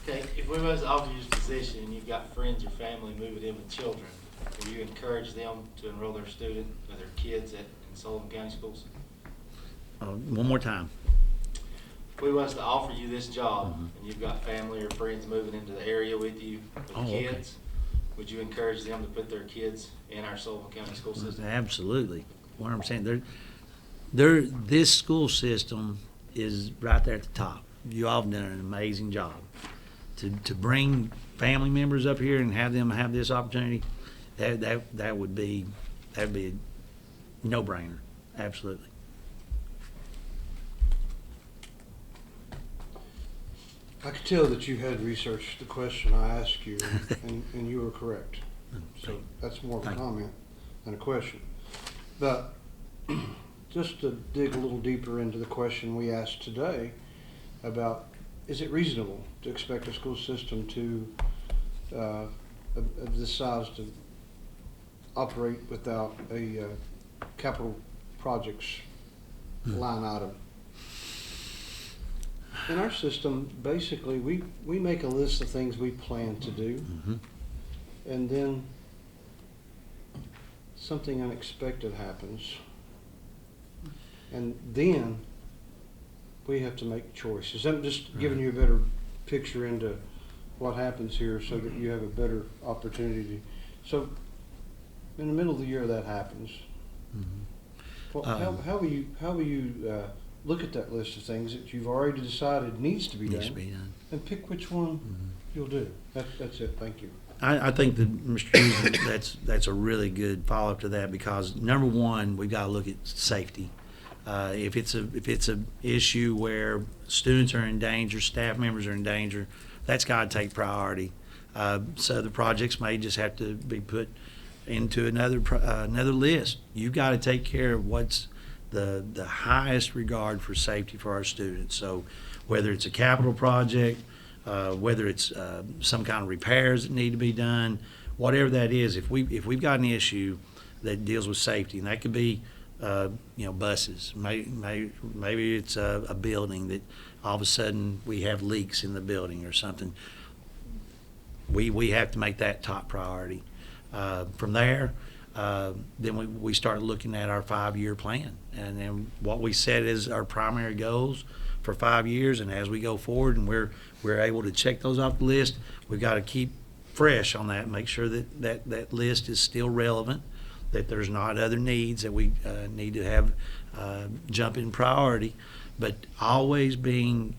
Okay, if we was to offer you this position and you've got friends or family moving in with children, will you encourage them to enroll their student or their kids in Sullivan County Schools? One more time. If we was to offer you this job and you've got family or friends moving into the area with you with kids, would you encourage them to put their kids in our Sullivan County school system? Absolutely. 100%. This school system is right there at the top. You all have done an amazing job. To bring family members up here and have them have this opportunity, that would be a no-brainer. Absolutely. I could tell that you had researched the question I asked you, and you were correct. So that's more of a comment than a question. But just to dig a little deeper into the question we asked today about, is it reasonable to expect a school system of this size to operate without a capital projects line item? In our system, basically, we make a list of things we plan to do, and then something unexpected happens, and then we have to make choices. I'm just giving you a better picture into what happens here so that you have a better opportunity. So in the middle of the year that happens. Well, how will you look at that list of things that you've already decided needs to be done, and pick which one you'll do? That's it. Thank you. I think that, Mr. Hughes, that's a really good follow-up to that, because number one, we've got to look at safety. If it's a issue where students are in danger, staff members are in danger, that's got to take priority. So the projects may just have to be put into another list. You've got to take care of what's the highest regard for safety for our students. So whether it's a capital project, whether it's some kind of repairs that need to be done, whatever that is, if we've got an issue that deals with safety, and that could be buses, maybe it's a building that all of a sudden we have leaks in the building or something, we have to make that top priority. From there, then we start looking at our 5-year plan, and then what we set as our primary goals for 5 years. And as we go forward and we're able to check those off the list, we've got to keep fresh on that, make sure that list is still relevant, that there's not other needs that we need to have jump in priority, but always being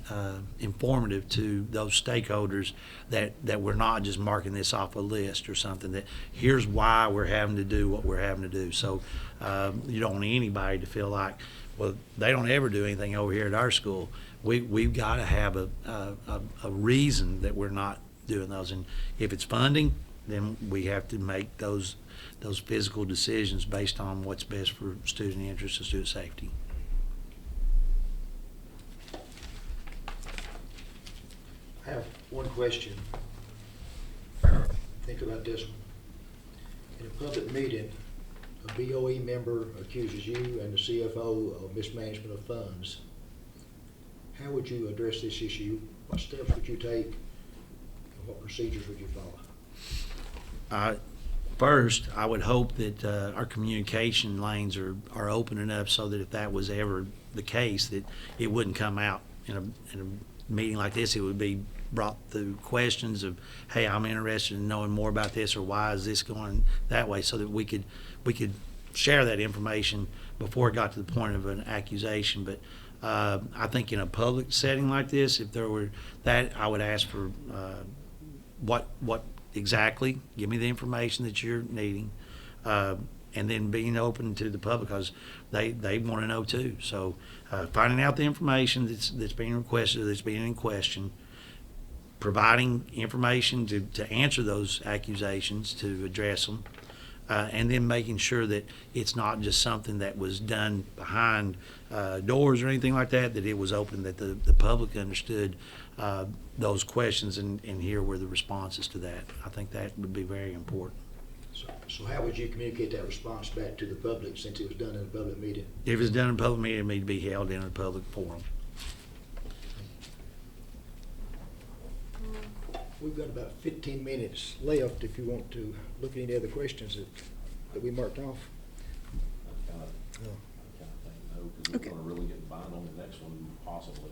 informative to those stakeholders that we're not just marking this off a list or something, that here's why we're having to do what we're having to do. So you don't want anybody to feel like, well, they don't ever do anything over here at our school. We've got to have a reason that we're not doing those. And if it's funding, then we have to make those physical decisions based on what's best for student interest and student safety. I have one question. Think about this one. In a public meeting, a BOE member accuses you and the CFO of mismanagement of funds, how would you address this issue? What steps would you take? And what procedures would you follow? First, I would hope that our communication lanes are open enough so that if that was ever the case, that it wouldn't come out in a meeting like this. It would be brought through questions of, hey, I'm interested in knowing more about this, or why is this going that way, so that we could share that information before it got to the point of an accusation. But I think in a public setting like this, if there were that, I would ask for what exactly, give me the information that you're needing, and then being open to the public, because they want to know too. So finding out the information that's being requested, that's being in question, providing information to answer those accusations, to address them, and then making sure that it's not just something that was done behind doors or anything like that, that it was open, that the public understood those questions and here were the responses to that. I think that would be very important. So how would you communicate that response back to the public, since it was done in a public meeting? If it's done in a public meeting, it may be held in a public forum. We've got about 15 minutes left if you want to look at any other questions that we marked off. I kind of think no, because Okay. we're going to really get behind on the next one, possibly.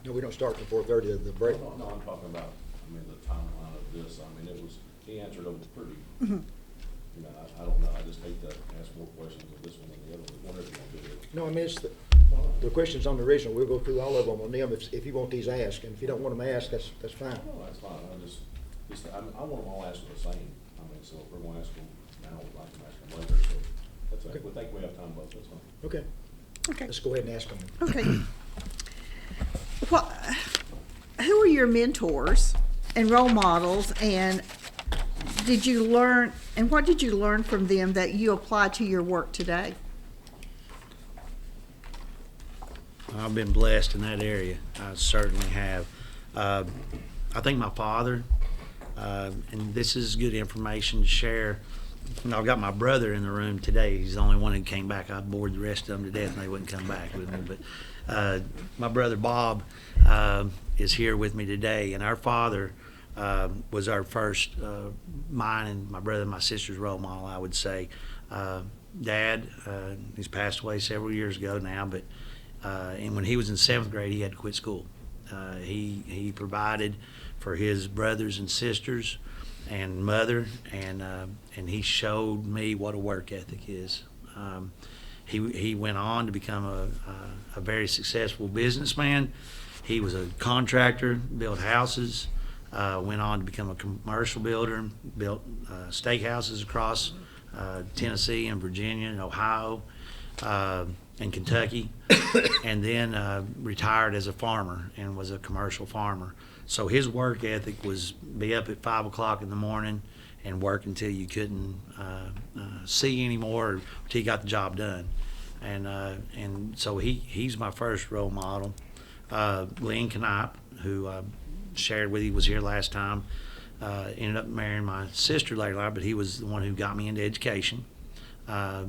No, we don't start till 4:30 of the break. No, I'm talking about, the timeline of this. It was, he answered over pretty, I don't know, I just hate to ask more questions of this one than the other one, whatever you want to do. No, it's the questions on the original, we'll go through all of them on them if you want these asked, and if you don't want them asked, that's fine. No, that's fine, I want them all asked the same. So if we're going to ask them now, we'd like to ask them later, so that's, Okay. we think we have time both, that's fine. Okay, Okay. let's go ahead and ask them. Okay. Who are your mentors and role models, and what did you learn from them that you apply to your work today? I've been blessed in that area. I certainly have. I think my father, and this is good information to share. I've got my brother in the room today. He's the only one who came back. I bored the rest of them to death, and they wouldn't come back with me. But my brother Bob is here with me today, and our father was our first, mine and my brother and my sister's role model, I would say. Dad, he's passed away several years ago now, but and when he was in 7th grade, he had to quit school. He provided for his brothers and sisters and mother, and he showed me what a work ethic is. He went on to become a very successful businessman. He was a contractor, built houses, went on to become a commercial builder, built steakhouses across Tennessee and Virginia and Ohio and Kentucky, and then retired as a farmer and was a commercial farmer. So his work ethic was be up at 5 o'clock in the morning and work until you couldn't see anymore, until you got the job done. And so he's my first role model. Lynn Knipe, who I shared with you, was here last time. Ended up marrying my sister later on, but he was the one who got me into education. I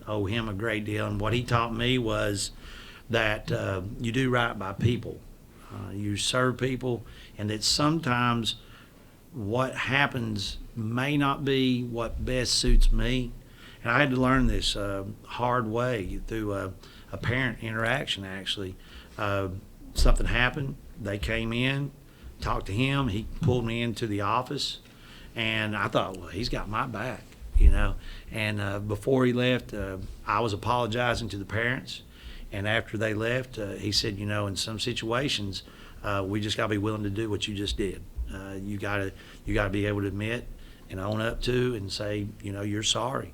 owe him a great deal, and what he taught me was that you do right by people. You serve people, and that sometimes what happens may not be what best suits me. And I had to learn this hard way through a parent interaction, actually. Something happened. They came in, talked to him. He pulled me into the office, and I thought, well, he's got my back, you know. And before he left, I was apologizing to the parents. And after they left, he said, you know, in some situations, we just got to be willing to do what you just did. You got to be able to admit and own up to and say, you know, you're sorry.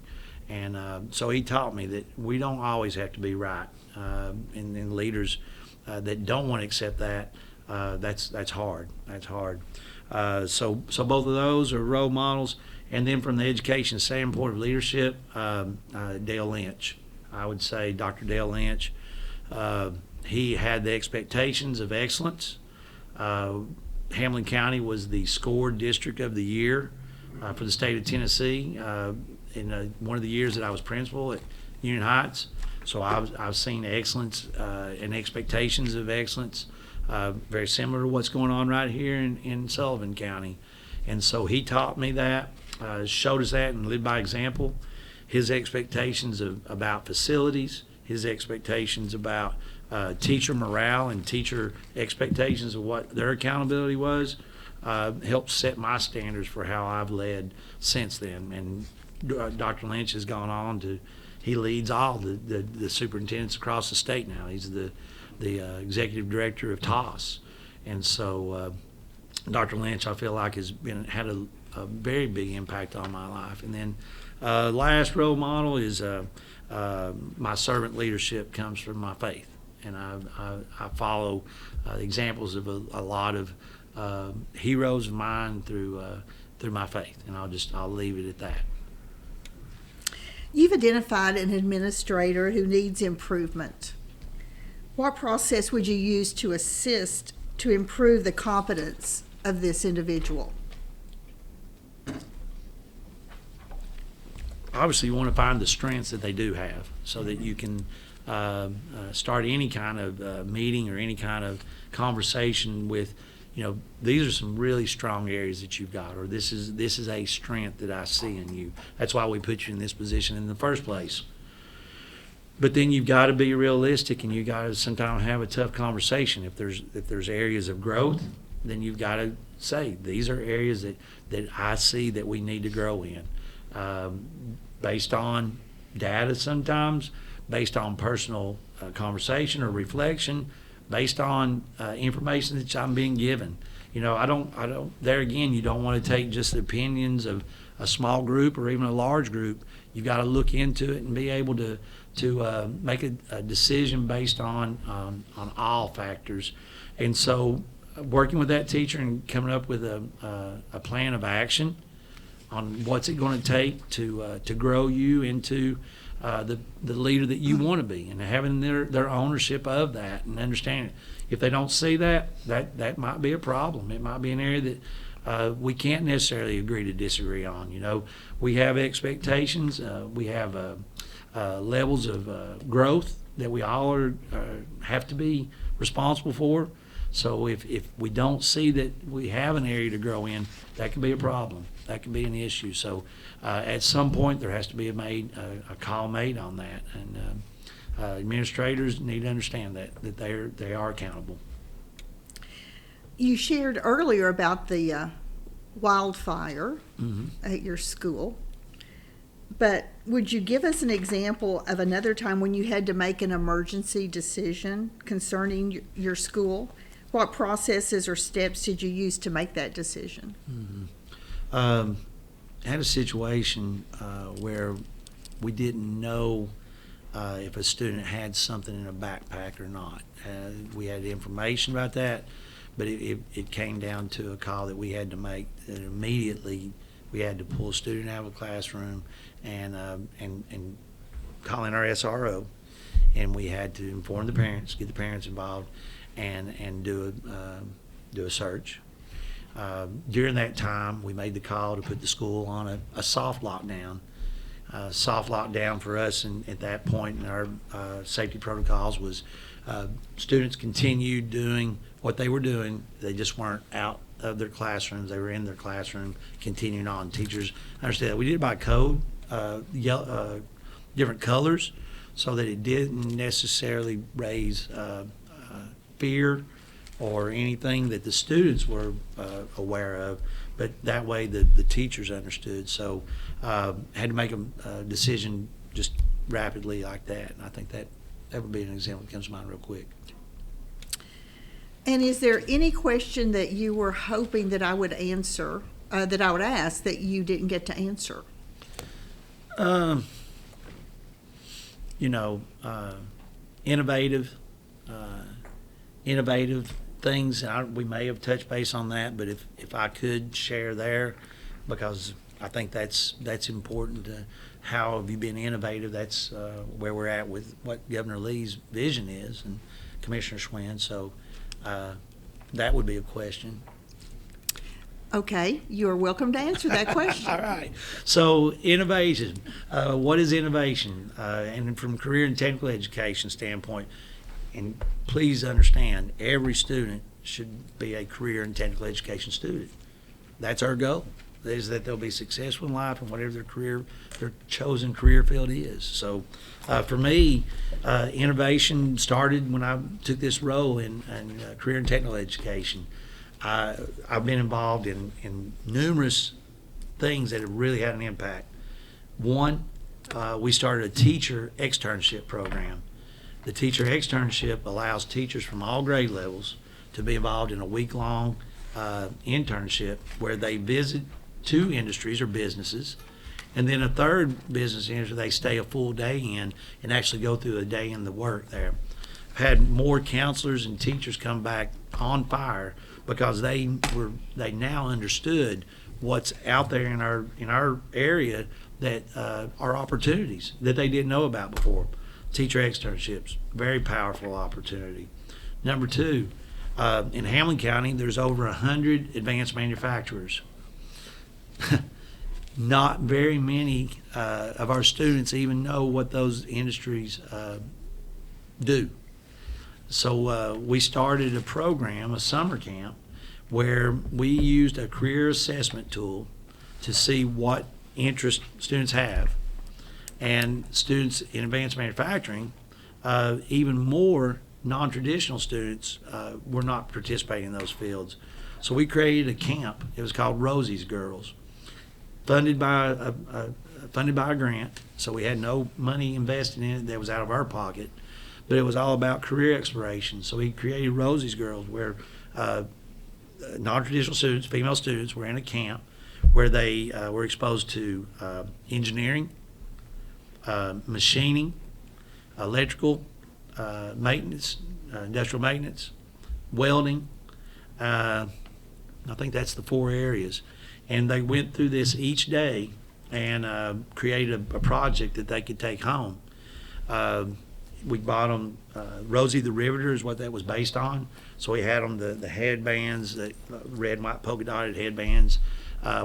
And so he taught me that we don't always have to be right. And leaders that don't want to accept that, that's hard. That's hard. So both of those are role models. And then from the education standpoint of leadership, Dale Lynch. I would say Dr. Dale Lynch. He had the expectations of excellence. Hamlin County was the scored district of the year for the state of Tennessee. one of the years that I was principal at Union Heights. So I've seen excellence and expectations of excellence, very similar to what's going on right here in Sullivan County. And so he taught me that, showed us that, and lived by example. His expectations about facilities, his expectations about teacher morale and teacher expectations of what their accountability was, helped set my standards for how I've led since then. And Dr. Lynch has gone on he leads all the superintendents across the state now. He's the executive director of TOS. And so Dr. Lynch, I feel like, had a very big impact on my life. And then last role model is my servant leadership comes from my faith. And I follow examples of a lot of heroes of mine through my faith. And I'll leave it at that. You've identified an administrator who needs improvement. What process would you use to assist to improve the competence of this individual? Obviously, you want to find the strengths that they do have so that you can start any kind of meeting or any kind of conversation with, these are some really strong areas that you've got, or this is a strength that I see in you. That's why we put you in this position in the first place. But then you've got to be realistic, and you got to sometimes have a tough conversation. If there's areas of growth, then you've got to say these are areas that I see that we need to grow in, based on data sometimes, based on personal conversation or reflection, based on information that I'm being given. I don't. There again, you don't want to take just the opinions of a small group or even a large group. You've got to look into it and be able to make a decision based on all factors. And so, working with that teacher and coming up with a plan of action on what's it going to take to grow you into the leader that you want to be, and having their ownership of that and understanding. If they don't see that might be a problem. It might be an area that we can't necessarily agree to disagree on. We have expectations. We have levels of growth that we all have to be responsible for. So if we don't see that we have an area to grow in, that can be a problem. That can be an issue. So at some point there has to be a call made on that, and administrators need to understand that they are accountable. You shared earlier about the wildfire at your school, but would you give us an example of another time when you had to make an emergency decision concerning your school? What processes or steps did you use to make that decision? I had a situation where we didn't know if a student had something in a backpack or not. We had information about that, but it came down to a call that we had to make. And immediately, we had to pull a student out of a classroom and call in our SRO, and we had to inform the parents, get the parents involved, and do a search. During that time, we made the call to put the school on a soft lockdown. Soft lockdown for us at that point in our safety protocols was students continued doing what they were doing. They just weren't out of their classrooms. They were in their classroom continuing on. Teachers understand that. We did it by code, different colors, so that it didn't necessarily raise fear or anything that the students were aware of, but that way the teachers understood. So had to make a decision just rapidly like that, and I think that would be an example that comes to mind real quick. And is there any question that you were hoping that I would answer, that I would ask, that you didn't get to answer? Innovative things. We may have touched base on that, but if I could share there, because I think that's important. How have you been innovative? That's where we're at with what Governor Lee's vision is, and Commissioner Schwinn. So that would be a question. Okay, you're welcome to answer that question. All right. So innovation, what is innovation? And from career and technical education standpoint, and please understand, every student should be a career and technical education student. That's our goal, is that they'll be successful in life in whatever their chosen career field is. So for me, innovation started when I took this role in career and technical education. I've been involved in numerous things that have really had an impact. One, we started a teacher externship program. The teacher externship allows teachers from all grade levels to be involved in a week-long internship where they visit 2 industries or businesses, and then a third business industry they stay a full day in and actually go through a day in the work there. I've had more counselors and teachers come back on fire because they now understood what's out there in our area that are opportunities that they didn't know about before. Teacher externships, very powerful opportunity. Number 2, in Hamlin County, there's over 100 advanced manufacturers. Not very many of our students even know what those industries do. So we started a program, a summer camp, where we used a career assessment tool to see what interest students have. And students in advanced manufacturing, even more non-traditional students were not participating in those fields. So we created a camp. It was called Rosie's Girls, funded by a grant. So we had no money invested in it that was out of our pocket, but it was all about career exploration. So we created Rosie's Girls, where non-traditional students, female students, were in a camp where they were exposed to engineering, machining, electrical maintenance, industrial maintenance, welding. I think that's the 4 areas. And they went through this each day and created a project that they could take home. We bought them, Rosie the Riveter is what that was based on. So we had them the headbands, the red and white polka dotted headbands.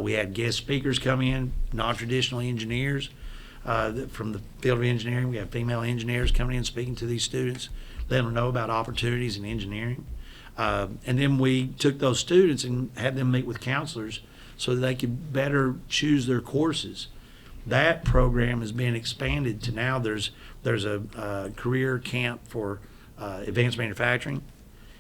We had guest speakers come in, non-traditional engineers from the field of engineering. We had female engineers coming in speaking to these students, letting them know about opportunities in engineering. And then we took those students and had them meet with counselors so that they could better choose their courses. That program has been expanded to now there's a career camp for advanced manufacturing,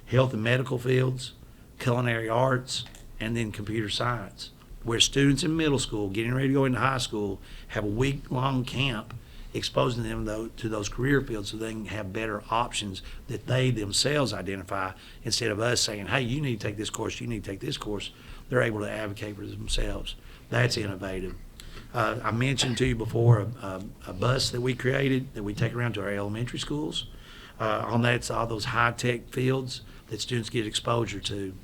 health and medical fields, culinary arts, and then computer science, where students in middle school getting ready to go into high school have a week-long camp exposing them to those career fields so they can have better options that they themselves identify instead of us saying, hey, you need to take this course, you need to take this course. They're able to advocate for themselves. That's innovative. I mentioned to you before a bus that we created that we take around to our elementary schools. On that, it's all those high-tech fields that students get exposure to.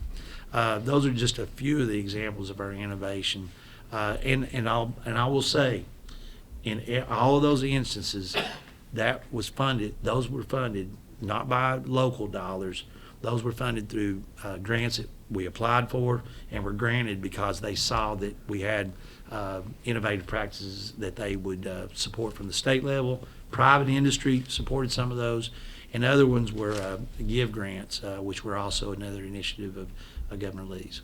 Those are just a few of the examples of our innovation. And I will say, in all of those instances, those were funded not by local dollars. Those were funded through grants that we applied for and were granted because they saw that we had innovative practices that they would support from the state level. Private industry supported some of those, and other ones were GIVE grants, which were also another initiative of Governor Lee's.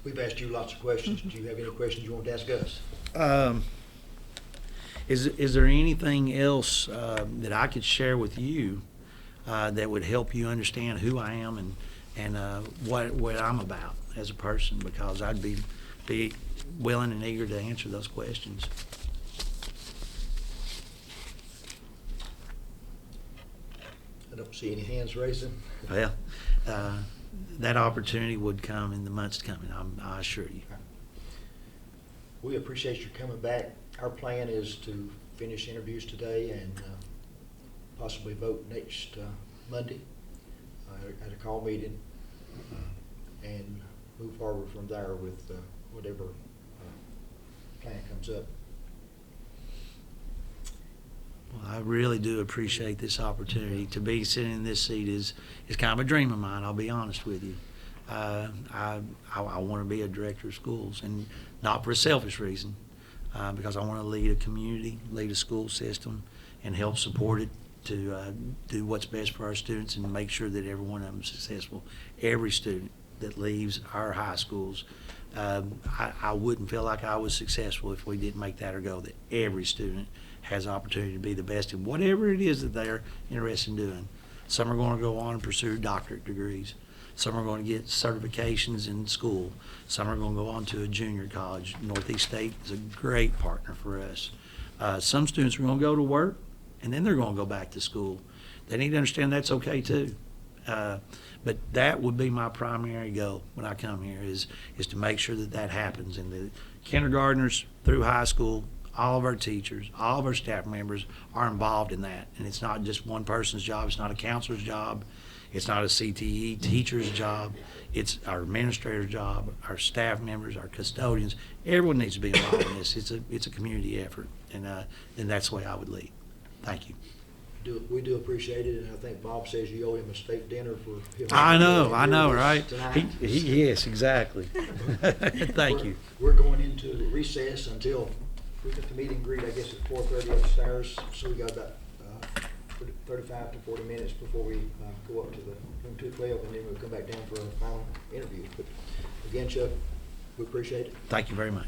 We've asked you lots of questions. Do you have any questions you want to ask us? Is there anything else that I could share with you that would help you understand who I am and what I'm about as a person? Because I'd be willing and eager to answer those questions. I don't see any hands raising. Well, that opportunity would come in the months to come, I assure you. We appreciate you coming back. Our plan is to finish interviews today and possibly vote next Monday at a call meeting and move forward from there with whatever plan comes up. Well, I really do appreciate this opportunity. To be sitting in this seat is kind of a dream of mine, I'll be honest with you. I want to be a director of schools, and not for a selfish reason, because I want to lead a community, lead a school system, and help support it to do what's best for our students and make sure that every one of them is successful. Every student that leaves our high schools, I wouldn't feel like I was successful if we didn't make that our goal, that every student has opportunity to be the best in whatever it is that they're interested in doing. Some are going to go on and pursue doctorate degrees. Some are going to get certifications in school. Some are going to go on to a junior college. Northeast State is a great partner for us. Some students are going to go to work, and then they're going to go back to school. They need to understand that's okay too. But that would be my primary goal when I come here is to make sure that that happens. And the kindergartners through high school, all of our teachers, all of our staff members are involved in that. And it's not just one person's job. It's not a counselor's job. It's not a CTE teacher's job. It's our administrator's job, our staff members, our custodians. Everyone needs to be involved in this. It's a community effort, and that's the way I would lead. Thank you. We do appreciate it, and I think Bob says you owe him a steak dinner for him. I know, right? Tonight. Yes, exactly. Thank you. We're going into recess until, we got the meet and greet, I guess, at 4:30 upstairs, so we got about 35 to 40 minutes before we go up to the room 212, and then we'll come back down for a final interview. But again, Chuck, we appreciate it. Thank you very much.